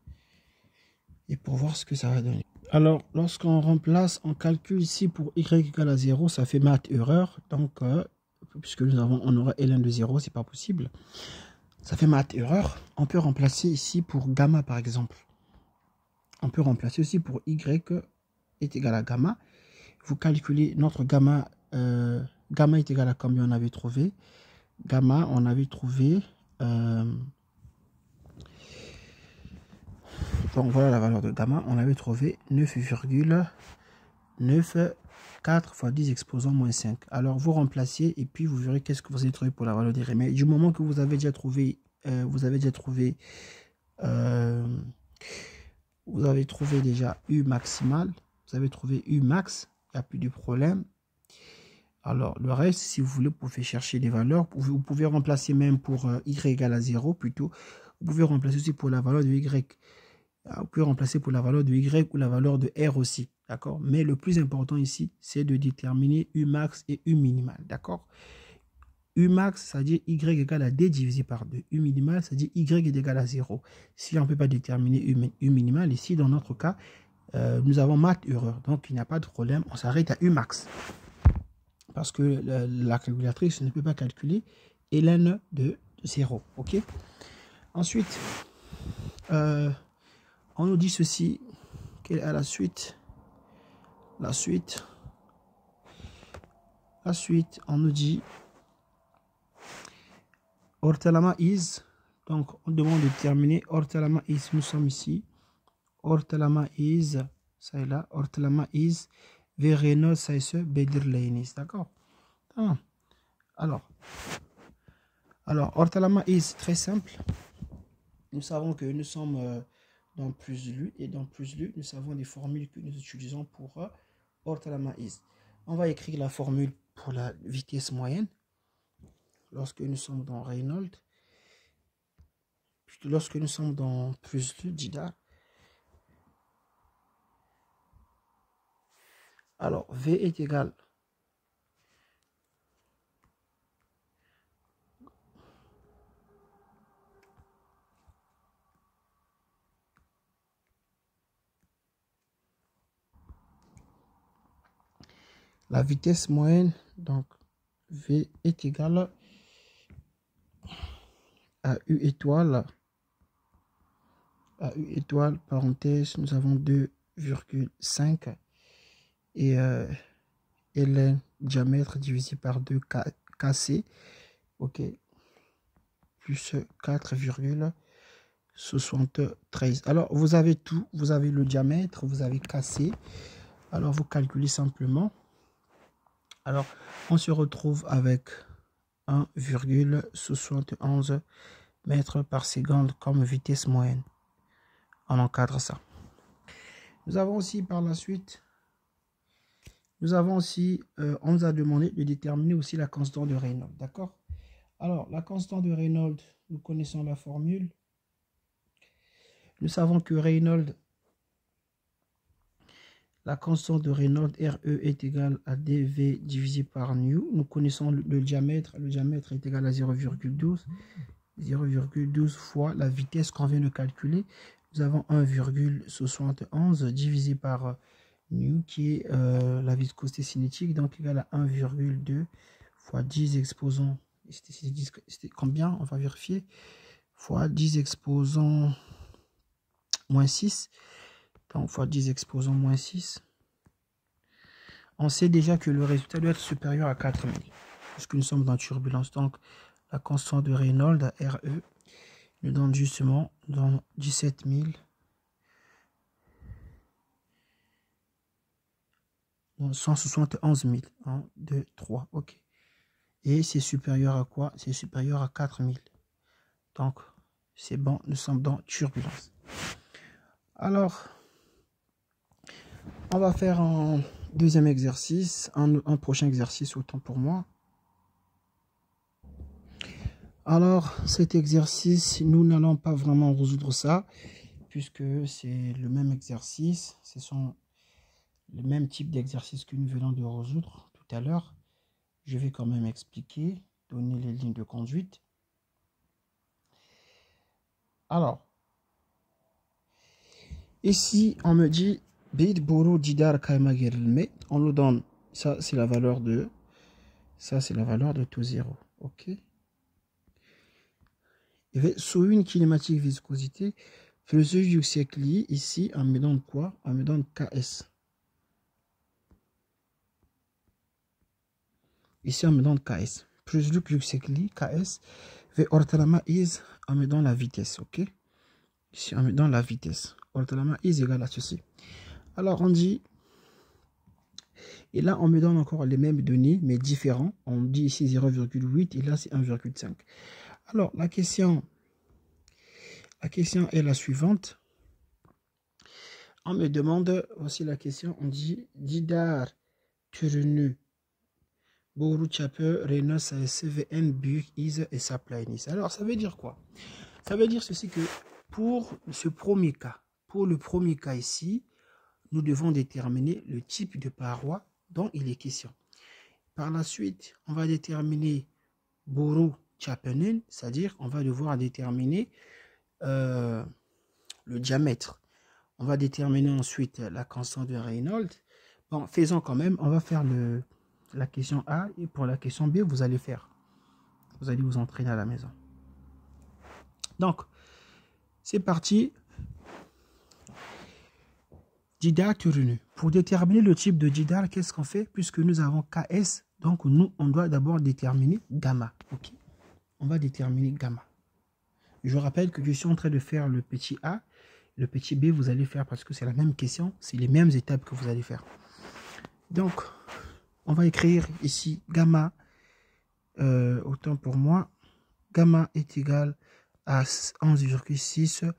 Et pour voir ce que ça va donner. Alors, lorsqu'on remplace, on calcule ici pour y égale à 0, ça fait math erreur. Donc, puisque on aura ln de 0, c'est pas possible. Ça fait math erreur. On peut remplacer ici pour gamma, par exemple. On peut remplacer aussi pour y est égal à gamma. Vous calculez notre gamma. Gamma est égal à combien on avait trouvé? Gamma, on avait trouvé... donc voilà la valeur de gamma. On avait trouvé 9,94 fois 10 exposant moins 5. Alors vous remplacez et puis vous verrez qu'est-ce que vous allez trouver pour la valeur des remèdes. Du moment que vous avez déjà trouvé, déjà U maximal, vous avez trouvé U max, il n'y a plus de problème. Alors le reste, si vous voulez, vous pouvez chercher des valeurs. Vous pouvez remplacer même pour y égale à 0 plutôt. Vous pouvez remplacer aussi pour la valeur de y. Vous pouvez remplacer pour la valeur de y ou la valeur de r aussi. D'accord? Mais le plus important ici, c'est de déterminer U max et U minimal. D'accord? U max, c'est-à-dire y égale à d divisé par 2. U minimal, c'est-à-dire y est égal à 0. Si on ne peut pas déterminer U minimal, ici, dans notre cas, nous avons math erreur. Donc, il n'y a pas de problème. On s'arrête à U max. Parce que la calculatrice ne peut pas calculer ln de 0. Ok? Ensuite, on nous dit ceci. Quelle est la suite? La suite, on nous dit ortholama is. Donc, on demande de déterminer ortholama is. Nous sommes ici. Ortholama is, ça est là. Ortholama is Vereno Saisse Bederleinis. D'accord? Ah. Alors, ortholama is très simple. Nous savons que nous sommes dans plus lu et dans plus lu, nous savons les formules que nous utilisons pour ortholama is. On va écrire la formule pour la vitesse moyenne lorsque nous sommes dans Reynolds. Lorsque nous sommes dans plus lu, Dida. Alors, V est égal la vitesse moyenne, donc V est égal à U étoile, parenthèse, nous avons 2,5 et ln diamètre divisé par 2 kc, ok, plus 4,73. Alors vous avez tout, vous avez le diamètre, vous avez kc, alors vous calculez simplement. Alors on se retrouve avec 1,71 mètres par seconde comme vitesse moyenne. On encadre ça. Nous avons aussi par la suite, on nous a demandé de déterminer aussi la constante de Reynolds. D'accord? Alors, la constante de Reynolds, nous connaissons la formule. Nous savons que Reynolds, la constante de Reynolds, RE est égale à dV divisé par nu. Nous connaissons le diamètre. Le diamètre est égal à 0,12. 0,12 fois la vitesse qu'on vient de calculer. Nous avons 1,71 divisé par nu qui est la viscosité cinétique, donc égal à 1,2 fois 10 exposant, c'était combien? On va vérifier, fois 10 exposant moins 6, donc fois 10 exposant moins 6. On sait déjà que le résultat doit être supérieur à 4000, puisque nous sommes dans turbulence. Donc la constante de Reynolds, RE, nous donne justement dans 17 000 Donc 171 000. 1, 2, 3. OK. Et c'est supérieur à quoi? C'est supérieur à 4000. Donc, c'est bon, nous sommes dans turbulence. Alors, on va faire un deuxième exercice, un prochain exercice, autant pour moi. Alors, cet exercice, nous n'allons pas vraiment résoudre ça, puisque c'est le même exercice, ce sont le même type d'exercice que nous venons de résoudre tout à l'heure. Je vais quand même expliquer, donner les lignes de conduite. Alors, ici, on me dit, Bid Boro Didar Kaimagirme, on nous donne, ça c'est la valeur de, tout 0, ok. Et sur une kinématique viscosité, plus yuksekli, ici, on me donne quoi? On me donne KS. Ici, on me donne KS. Plus yuksekli, KS, ve ortalama is, on me donne la vitesse, ok. Ici, on me donne la vitesse. Ortalama is égale à ceci. Alors, on dit, et là, on me donne encore les mêmes données, mais différents. On dit ici 0,8 et là, c'est 1,5. Alors, la question est la suivante. On me demande aussi la question, on dit Didar Turnu Boru Chaper Renos CVN Buk Is et Saplainis. Alors, ça veut dire quoi? Ça veut dire ceci que pour ce premier cas, pour le premier cas ici, nous devons déterminer le type de paroi dont il est question. Par la suite, on va déterminer Boru Chapenen, c'est-à-dire on va devoir déterminer le diamètre. On va déterminer ensuite la constante de Reynolds. Bon, faisons quand même, on va faire la question A et pour la question B, vous allez faire. Vous allez vous entraîner à la maison. Donc, c'est parti. Didar Turnu. Pour déterminer le type de Didar, qu'est-ce qu'on fait? Puisque nous avons KS, donc nous, on doit d'abord déterminer gamma. Ok. On va déterminer gamma. Je vous rappelle que je suis en train de faire le petit A. Le petit B, vous allez faire parce que c'est la même question. C'est les mêmes étapes que vous allez faire. Donc, on va écrire ici gamma. Autant pour moi. Gamma est égal à 11,6.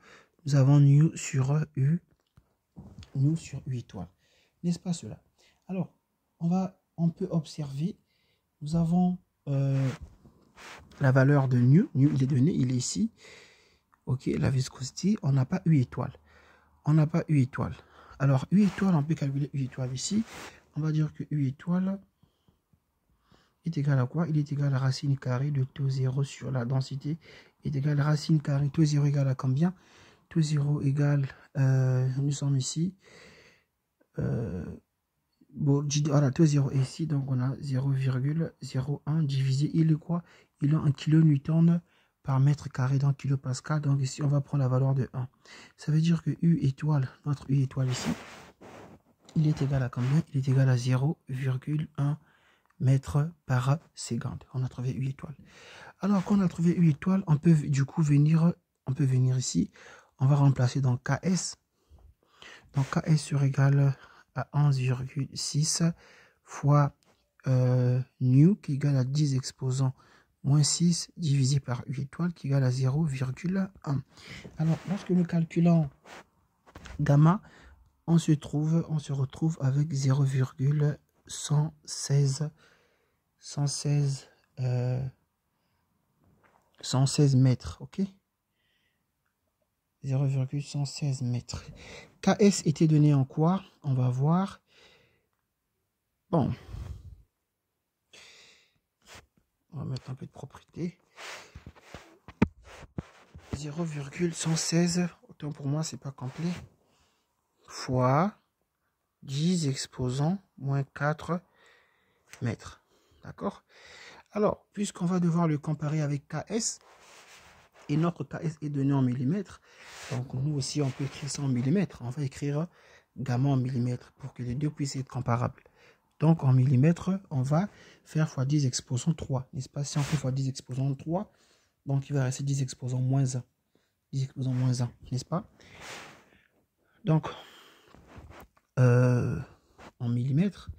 Nous avons nu sur U. Nu sur U étoile. N'est-ce pas cela? Alors, on peut observer. Nous avons la valeur de nu. Nu, il est donné, il est ici. Ok, la viscosité, on n'a pas U étoile. On n'a pas U étoile. Alors, U étoile, on peut calculer U étoile ici. On va dire que U étoile est égal à quoi? Il est égal à racine carrée de taux 0 sur la densité. Est égal à racine carrée. Taux 0 égale à combien? Taux 0 égale, nous sommes ici. Bon, voilà, taux 0 est ici. Donc, on a 0,01 divisé. Il est quoi? Il est en kilonewton par mètre carré dans kilopascal. Donc ici, on va prendre la valeur de 1. Ça veut dire que U étoile, notre U étoile ici, il est égal à combien? Il est égal à 0,1 mètre par seconde. On a trouvé U étoile. Alors qu'on a trouvé U étoile, on peut du coup venir, ici. On va remplacer dans KS. Donc KS sur égal à 11,6 fois nu qui égale à 10 exposant moins 6 divisé par U étoile qui égale à 0,1. Alors, lorsque nous calculons gamma, on se retrouve avec 0,116 mètres, ok? 0,116 mètres. KS était donné en quoi? On va voir. Bon. On va mettre un peu de propriété. 0,116, autant pour moi, c'est pas complet. Fois 10 exposant moins 4 mètres. D'accord? Alors, puisqu'on va devoir le comparer avec KS, et notre KS est donné en millimètres, donc nous aussi, on peut écrire ça en millimètres. On va écrire gamma en millimètres pour que les deux puissent être comparables. Donc, en millimètres, on va faire fois 10 exposant 3. N'est-ce pas? Si on fait fois 10 exposant 3, donc il va rester 10 exposant moins 1. 10 exposant moins 1, n'est-ce pas? Donc, en millimètres,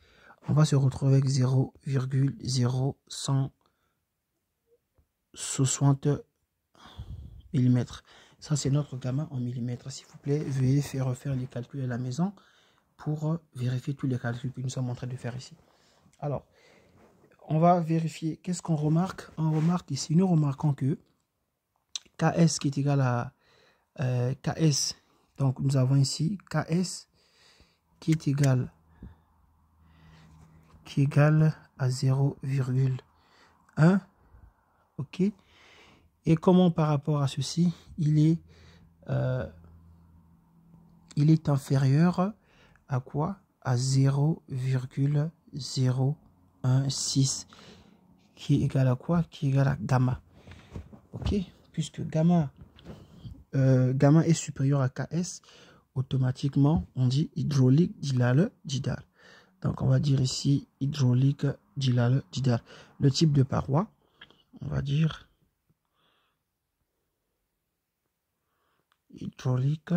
on va se retrouver avec 0,0160 mm. Ça, c'est notre gamma en millimètres. S'il vous plaît, veuillez refaire les calculs à la maison pour vérifier tous les calculs que nous sommes en train de faire ici. Alors, on va vérifier. Qu'est-ce qu'on remarque? On remarque ici, nous remarquons que KS qui est égal à KS. Donc, nous avons ici KS qui est égal à 0,1. OK. Et comment par rapport à ceci, il est inférieur à quoi? À 0,016 qui est égal à quoi? Qui est égal à gamma. OK. Puisque gamma est supérieur à KS, automatiquement, on dit hydraulique Dillal Didal. Donc, on va dire ici hydraulique Dillal Didal. Le type de paroi, on va dire hydraulique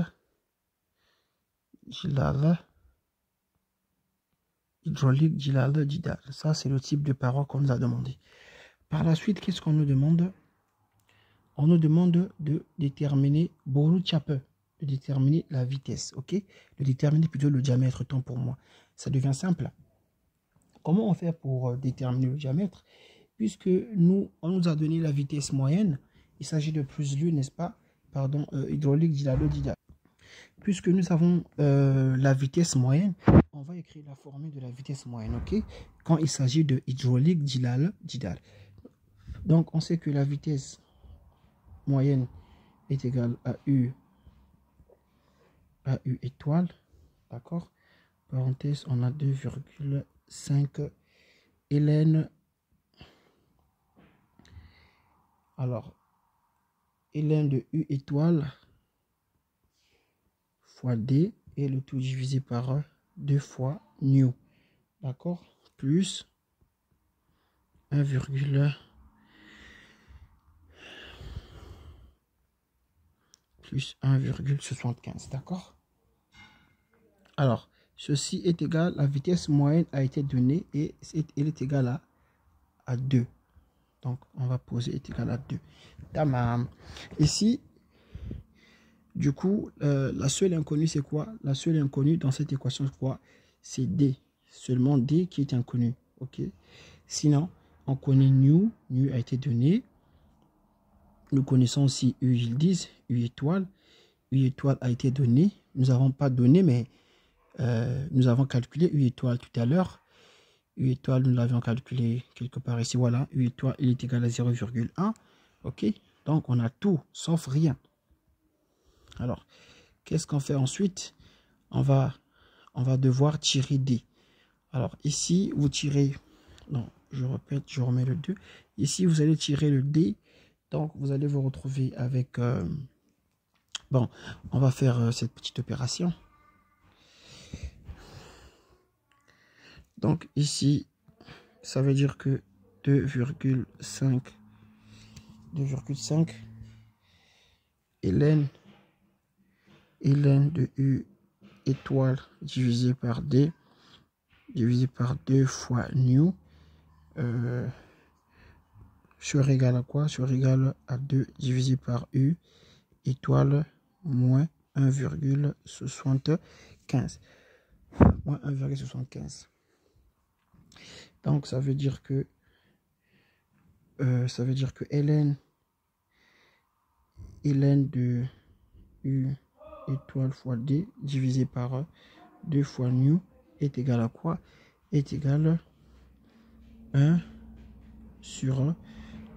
Dillal Didal. Ça, c'est le type de paroi qu'on nous a demandé. Par la suite, qu'est-ce qu'on nous demande? On nous demande de déterminer de déterminer la vitesse, ok? De déterminer plutôt le diamètre, tant pour moi. Ça devient simple. Comment on fait pour déterminer le diamètre? Puisque on nous a donné la vitesse moyenne, il s'agit de plus lu, n'est-ce pas? Pardon, hydraulique Dillal Didal. Puisque nous avons la vitesse moyenne, on va écrire la formule de la vitesse moyenne, ok? Quand il s'agit de hydraulique Dillal Didal. Donc, on sait que la vitesse moyenne est égale à U étoile, d'accord? Parenthèse, on a 2,5 ln. Alors, ln de U étoile fois D et le tout divisé par 2 fois nu, d'accord? Plus 1,75, d'accord? Alors, ceci est égal, la vitesse moyenne a été donnée et elle est égale à 2. Donc, on va poser est égal à 2. Tamam. Ici, du coup, la seule inconnue, c'est quoi? La seule inconnue dans cette équation, c'est quoi? C'est D. Seulement D qui est inconnu. OK? Sinon, on connaît nu. Nu a été donné. Nous connaissons aussi U, ils disent, U étoile. U étoile a été donné. Nous n'avons pas donné, mais nous avons calculé U étoile tout à l'heure. U étoile, nous l'avions calculé quelque part ici. Voilà, U étoile, il est égal à 0,1. OK? Donc, on a tout, sauf rien. Alors, qu'est-ce qu'on fait ensuite? On va devoir tirer D. Alors, ici, vous tirez... Non, je répète, je remets le 2. Ici, vous allez tirer le D. Donc, vous allez vous retrouver avec... Bon, on va faire cette petite opération. Donc, ici, ça veut dire que 2,5 ln de U étoile divisé par D divisé par 2 fois nu sur égal à quoi? Sur égal à 2 divisé par U étoile moins 1,75. Moins 1,75. Donc ça veut dire que ln de U étoile fois D divisé par 2 fois nu est égal à quoi? Est égal à 1 sur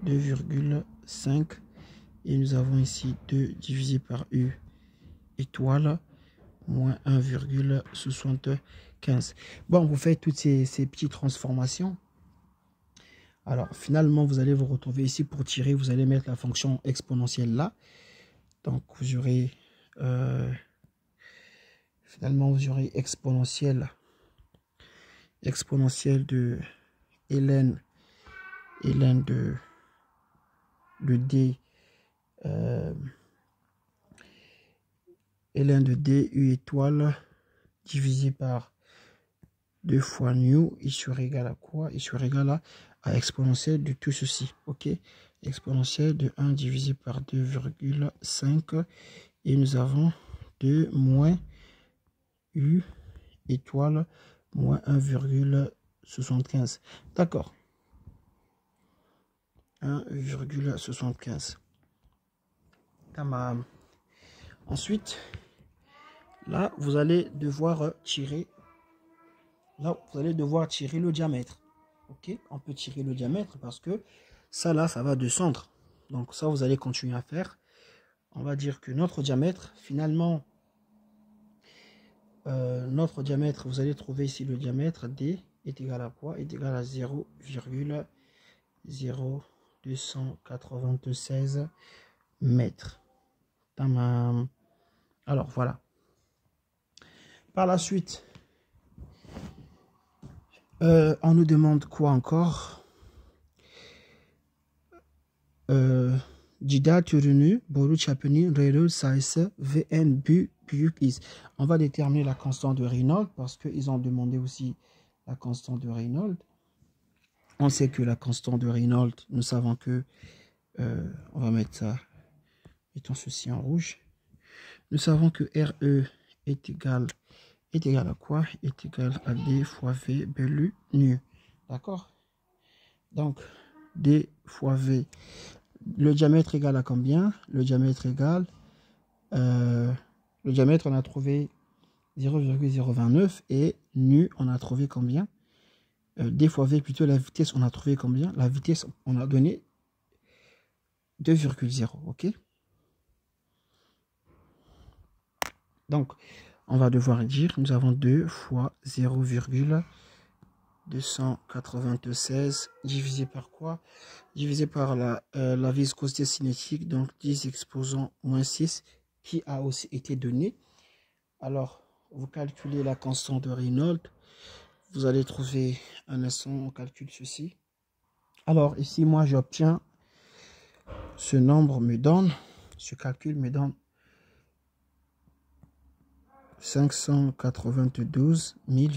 2,5 et nous avons ici 2 divisé par U étoile moins 1,75. Bon, vous faites toutes ces petites transformations. Alors, finalement, vous allez vous retrouver ici pour tirer. Vous allez mettre la fonction exponentielle là. Donc, vous aurez... finalement, vous aurez exponentielle de ln de D ln de D U étoile divisé par 2 fois nu, il sera égal à quoi? Il sera égal à exponentielle de tout ceci. Ok, exponentielle de 1 divisé par 2,5. Et nous avons 2 moins u étoile moins 1,75. D'accord. 1,75. Tamam. Ensuite, là, vous allez devoir tirer. Là, vous allez devoir tirer le diamètre. Ok, on peut tirer le diamètre parce que ça, là, ça va descendre. Donc, ça, vous allez continuer à faire. On va dire que notre diamètre, finalement, notre diamètre, vous allez trouver ici le diamètre D est égal à quoi? Est égal à 0,0296 mètres. Tamam. Alors, voilà. Par la suite, on nous demande quoi encore? Dida Turunu, Boru Chapeni, Reynolds, Size, VN, Bu, is. On va déterminer la constante de Reynolds parce qu'ils ont demandé aussi la constante de Reynolds. On sait que la constante de Reynolds, nous savons que, on va mettre ça, mettons ceci en rouge. Nous savons que RE est égal à quoi? Est égal à D fois V, BLU, nu. D'accord? Donc, D fois V. Le diamètre égal à combien? Le diamètre égal, le diamètre on a trouvé 0,029 et nu on a trouvé combien? D fois V plutôt, la vitesse on a trouvé combien? La vitesse on a donné 2,0, ok? Donc on va devoir dire, nous avons 2 fois 0,296 divisé par quoi? Divisé par la viscosité cinétique, donc 10 exposant moins 6, qui a aussi été donné. Alors, vous calculez la constante de Reynolds. Vous allez trouver un instant, on calcule ceci. Alors, ici, moi, j'obtiens ce nombre me donne, ce calcul me donne 592 000,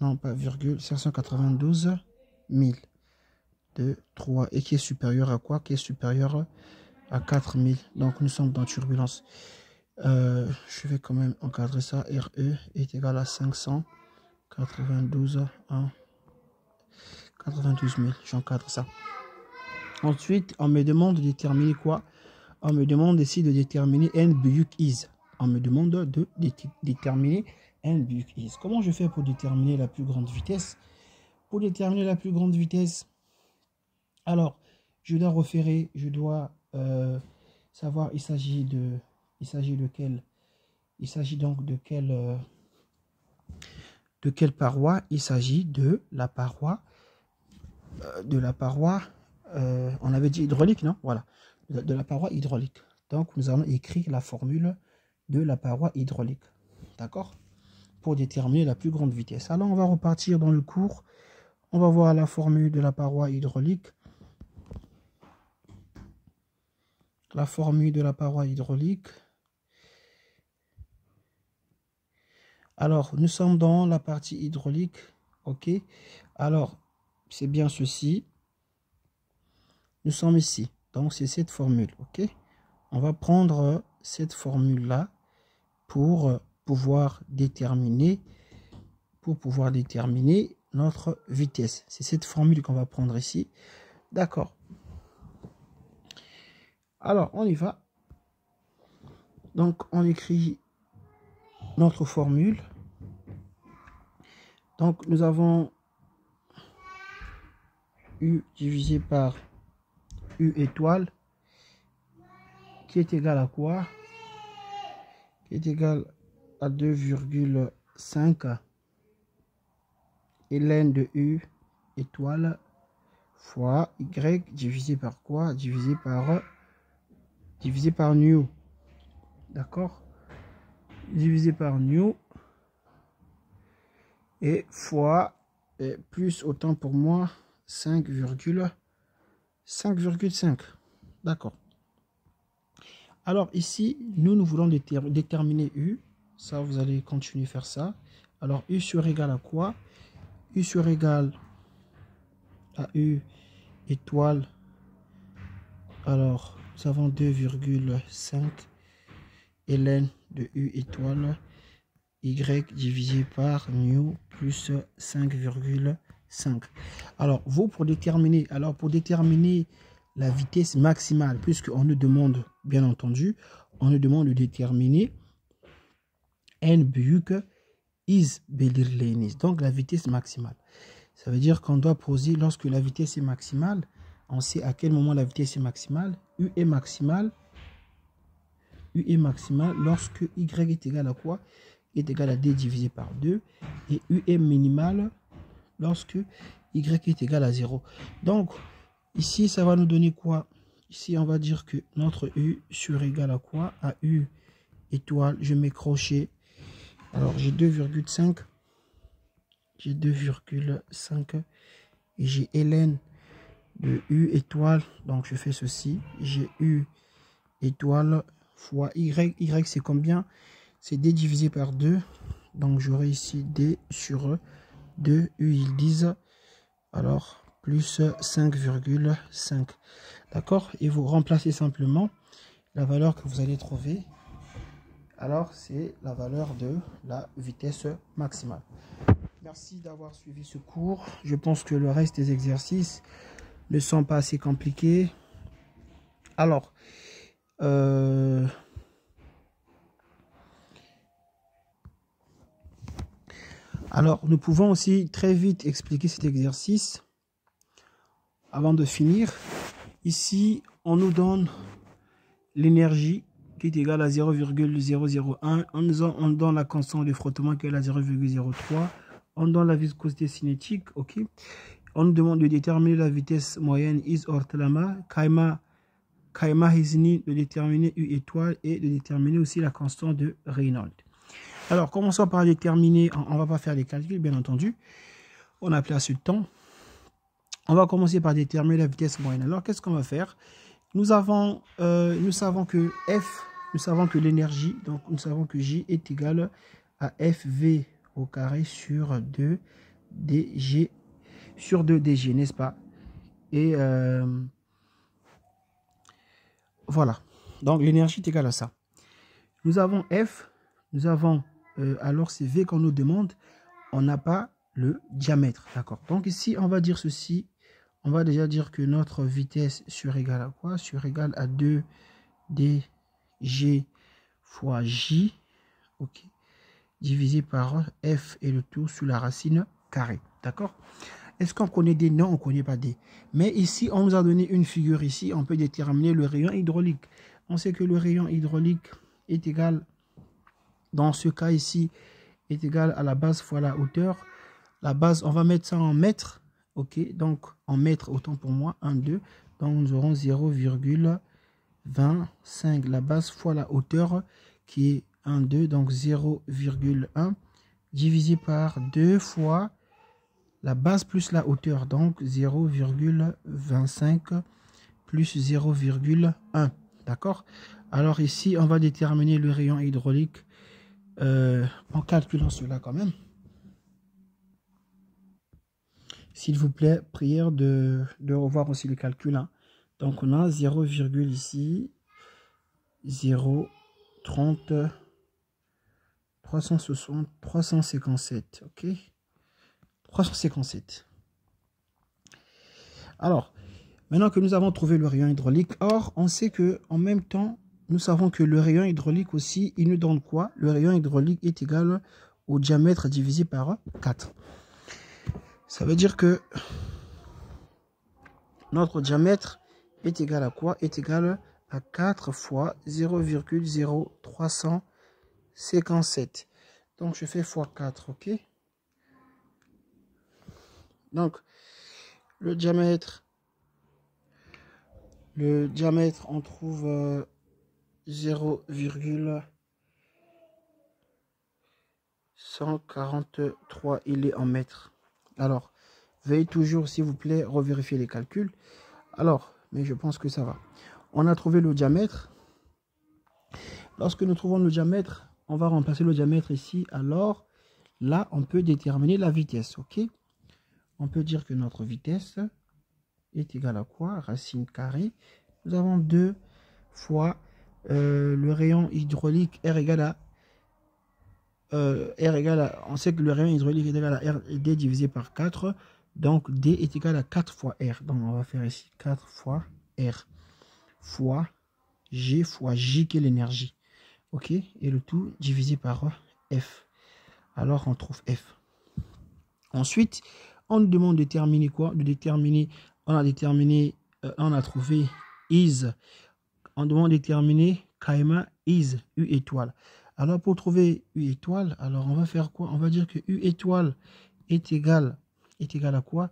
non pas virgule, 592 000. 2, 3, et qui est supérieur à quoi? Qui est supérieur à 4000. Donc nous sommes dans turbulence. Je vais quand même encadrer ça. RE est égal à 592 à 92 000. J'encadre ça. Ensuite, on me demande de déterminer quoi? On me demande ici de déterminer N BUC is. On me demande de déterminer N BUC is. Comment je fais pour déterminer la plus grande vitesse? Pour déterminer la plus grande vitesse, alors, je dois référer, je dois savoir, il s'agit donc de quelle paroi? Il s'agit de la paroi, on avait dit hydraulique, non? Voilà, de la paroi hydraulique. Donc, nous allons écrire la formule de la paroi hydraulique, d'accord? Pour déterminer la plus grande vitesse. Alors, on va repartir dans le cours. On va voir la formule de la paroi hydraulique. La formule de la paroi hydraulique. Alors, nous sommes dans la partie hydraulique. OK. Alors, c'est bien ceci. Nous sommes ici. Donc, c'est cette formule. OK. On va prendre cette formule-là pour pouvoir déterminer notre vitesse. C'est cette formule qu'on va prendre ici. D'accord. Alors, on y va. Donc, on écrit notre formule. Donc, nous avons U divisé par U étoile qui est égal à quoi? Qui est égal à 2,5 ln de U étoile fois Y divisé par quoi? Divisé par nu. D'accord? Divisé par nu et fois et plus autant pour moi 5,5. D'accord. Alors ici, nous voulons déterminer U. Ça, vous allez continuer à faire ça. Alors, U sur égal à quoi? U sur égal à U étoile. Alors, nous avons 2,5 ln de U étoile Y divisé par nu plus 5,5. Alors, pour déterminer la vitesse maximale, puisqu'on nous demande, bien entendu, on nous demande de déterminer n büyük is belirleyiniz, donc la vitesse maximale. Ça veut dire qu'on doit poser, lorsque la vitesse est maximale, on sait à quel moment la vitesse est maximale. U est maximale lorsque Y est égal à quoi? Est égal à D divisé par 2. Et U est minimale lorsque Y est égal à 0. Donc, ici, ça va nous donner quoi? Ici, on va dire que notre U sur égal à quoi? À U étoile, je mets crochet. Alors, j'ai 2,5. J'ai 2,5. Et j'ai ln de U étoile. Donc, je fais ceci. J'ai U étoile fois Y. Y, c'est combien? C'est D divisé par 2. Donc, j'aurai ici D sur 2. U, ils disent. Alors, plus 5,5. D'accord? Et vous remplacez simplement la valeur que vous allez trouver. Alors, c'est la valeur de la vitesse maximale. Merci d'avoir suivi ce cours. Je pense que le reste des exercices ne sont pas assez compliqués. Alors, nous pouvons aussi très vite expliquer cet exercice avant de finir. Ici, on nous donne l'énergie qui est égale à 0,001. On nous donne la constante de frottement qui est à 0,03. On donne la viscosité cinétique. Ok. On nous demande de déterminer la vitesse moyenne is ortalama. Kaima Hizini, de déterminer U étoile et de déterminer aussi la constante de Reynolds. Alors, commençons par déterminer, on ne va pas faire les calculs, bien entendu. On a appelé à ce temps. On va commencer par déterminer la vitesse moyenne. Alors, qu'est-ce qu'on va faire? Nous savons que F, nous savons que l'énergie, donc nous savons que J est égal à FV au carré sur 2 dg, n'est-ce pas? Et voilà. Donc, l'énergie est égale à ça. Nous avons F, nous avons, alors c'est V qu'on nous demande, on n'a pas le diamètre, d'accord? Donc ici, on va dire ceci, on va déjà dire que notre vitesse sur égale à quoi? Sur égale à 2 dg fois J, ok, divisé par F et le tout sous la racine carrée, d'accord? Est-ce qu'on connaît des? Non, on ne connaît pas des. Mais ici, on nous a donné une figure ici, on peut déterminer le rayon hydraulique. On sait que le rayon hydraulique est égal, dans ce cas ici, est égal à la base fois la hauteur. La base, on va mettre ça en mètres. Ok, donc en mètres, autant pour moi, 1, 2. Donc nous aurons 0,25. La base fois la hauteur qui est 1, 2. Donc 0,1 divisé par 2 fois la base plus la hauteur. Donc 0,25 plus 0,1. D'accord? Alors ici, on va déterminer le rayon hydraulique en calculant cela quand même. S'il vous plaît, prière de revoir aussi le calcul. Hein. Donc on a 0, ici, 0,30, 360, 357. Ok? 357. Alors, maintenant que nous avons trouvé le rayon hydraulique, or on sait que en même temps, nous savons que le rayon hydraulique aussi, il nous donne quoi? Le rayon hydraulique est égal au diamètre divisé par 4. Ça veut dire que notre diamètre est égal à quoi? Est égal à 4 fois 0,0357. Donc je fais fois 4, ok? Donc le diamètre, on trouve 0,143, il est en mètres. Alors, veuillez toujours, s'il vous plaît, revérifier les calculs. Alors, mais je pense que ça va. On a trouvé le diamètre. Lorsque nous trouvons le diamètre, on va remplacer le diamètre ici. Alors, là, on peut déterminer la vitesse, ok? On peut dire que notre vitesse est égale à quoi? Racine carrée. Nous avons 2 fois le rayon hydraulique R égale à on sait que le rayon hydraulique est égal à R et D divisé par 4. Donc, D est égal à 4 fois R. Donc, on va faire ici 4 fois R fois J qui est l'énergie. Ok? Et le tout divisé par F. Alors, on trouve F. Ensuite, on nous demande de déterminer quoi? De déterminer, on a trouvé is. On demande de déterminer KMA is U étoile. Alors, pour trouver U étoile, alors on va faire quoi? On va dire que U étoile est égal à quoi?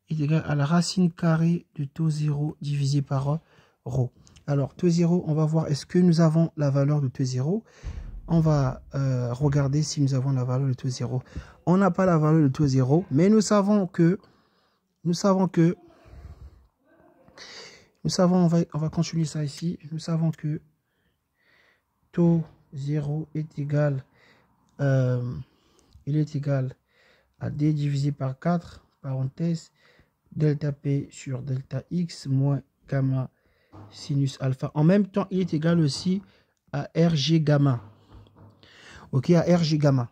Est égal à la racine carrée de taux 0 divisé par ρ. Alors, taux 0, on va voir est-ce que nous avons la valeur de taux 0. On va regarder si nous avons la valeur de taux 0. On n'a pas la valeur de taux 0, mais on va continuer ça ici. Nous savons que taux 0 est égal, il est égal à D divisé par 4, parenthèse, delta P sur delta X moins gamma sinus alpha. En même temps, il est égal aussi à RG gamma. Ok, à RG gamma.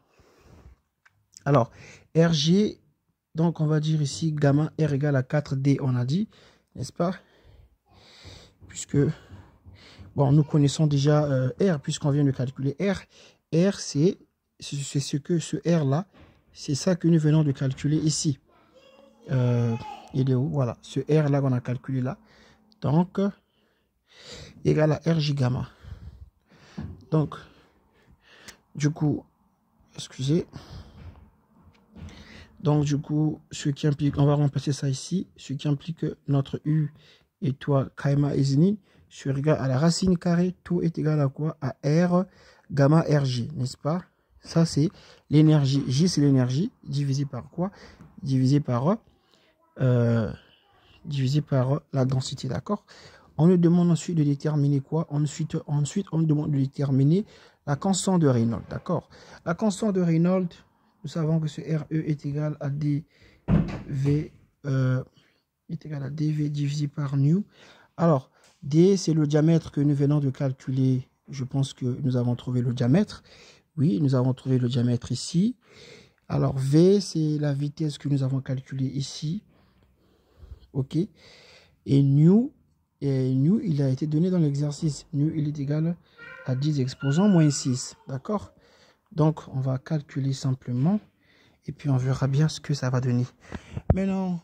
Alors, RG, donc on va dire ici gamma R égale à 4D, on a dit, n'est-ce pas? Puisque, bon, nous connaissons déjà R, puisqu'on vient de calculer R. R, c'est ce que ce R-là, c'est ça que nous venons de calculer ici. Il est où? Voilà, ce R-là qu'on a calculé là. Donc, égal à RJ gamma. Donc, du coup, excusez. Donc, du coup, ce qui implique, on va remplacer ça ici, ce qui implique que notre U étoile KMA isnine sur égal à la racine carrée, tout est égal à quoi? À R gamma RJ, n'est-ce pas? Ça, c'est l'énergie. J, c'est l'énergie, divisé par quoi? Divisé par la densité, d'accord? On nous demande ensuite de déterminer quoi? Ensuite, on nous demande de déterminer la constante de Reynolds, d'accord? La constante de Reynolds, nous savons que ce RE est égal à dV, divisé par nu. Alors, D, c'est le diamètre que nous venons de calculer. Je pense que nous avons trouvé le diamètre. Oui, nous avons trouvé le diamètre ici. Alors, V, c'est la vitesse que nous avons calculée ici. OK. Et nu, il a été donné dans l'exercice. Nu, il est égal à 10 exposant moins 6. D'accord? Donc, on va calculer simplement. Et puis, on verra bien ce que ça va donner. Maintenant,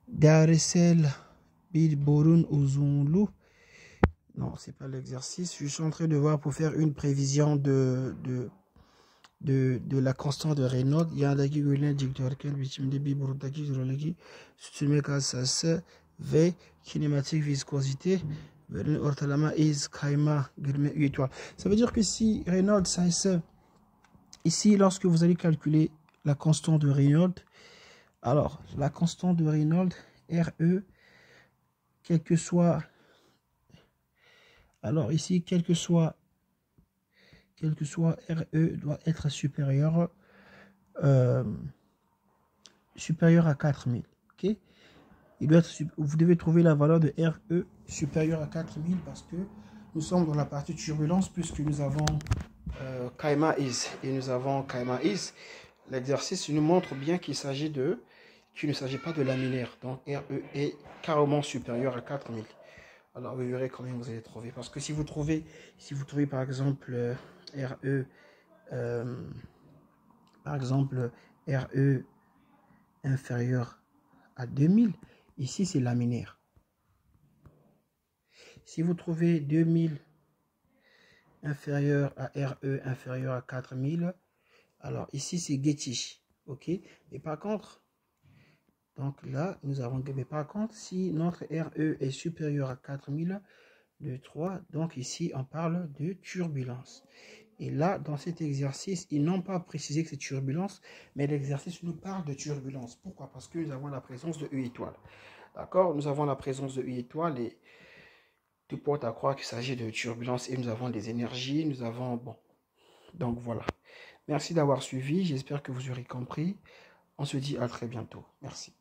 Daresel Bilborun Uzunlu. Non, c'est pas l'exercice. Je suis en train de voir pour faire une prévision de la constante de Reynolds. Il y a un V, kinématique, viscosité. Ça veut dire que si Reynolds, ici, lorsque vous allez calculer la constante de Reynolds, alors la constante de Reynolds, RE, quel que soit, alors ici, quel que soit RE doit être supérieur à 4000. Ok, il doit être, vous devez trouver la valeur de RE supérieure à 4000 parce que nous sommes dans la partie turbulence puisque nous avons KMA is et nous avons KMA is. L'exercice nous montre bien qu'il s'agit qu'il ne s'agit pas de laminaire. Donc RE est carrément supérieur à 4000. Alors vous verrez combien vous allez trouver. Parce que si vous trouvez par exemple RE, inférieur à 2000, ici c'est laminaire. Si vous trouvez 2000 inférieur à RE inférieur à 4000, alors ici c'est Getty. Ok, mais par contre, donc là nous avons, mais par contre, si notre RE est supérieur à 4000, 2, 3, donc ici on parle de turbulence. Et là, dans cet exercice, ils n'ont pas précisé que c'est turbulence, mais l'exercice nous parle de turbulence. Pourquoi? Parce que nous avons la présence de U étoile. D'accord? Nous avons la présence de U étoile et tout porte à croire qu'il s'agit de turbulences et nous avons des énergies, nous avons... Bon, donc voilà. Merci d'avoir suivi, j'espère que vous aurez compris. On se dit à très bientôt. Merci.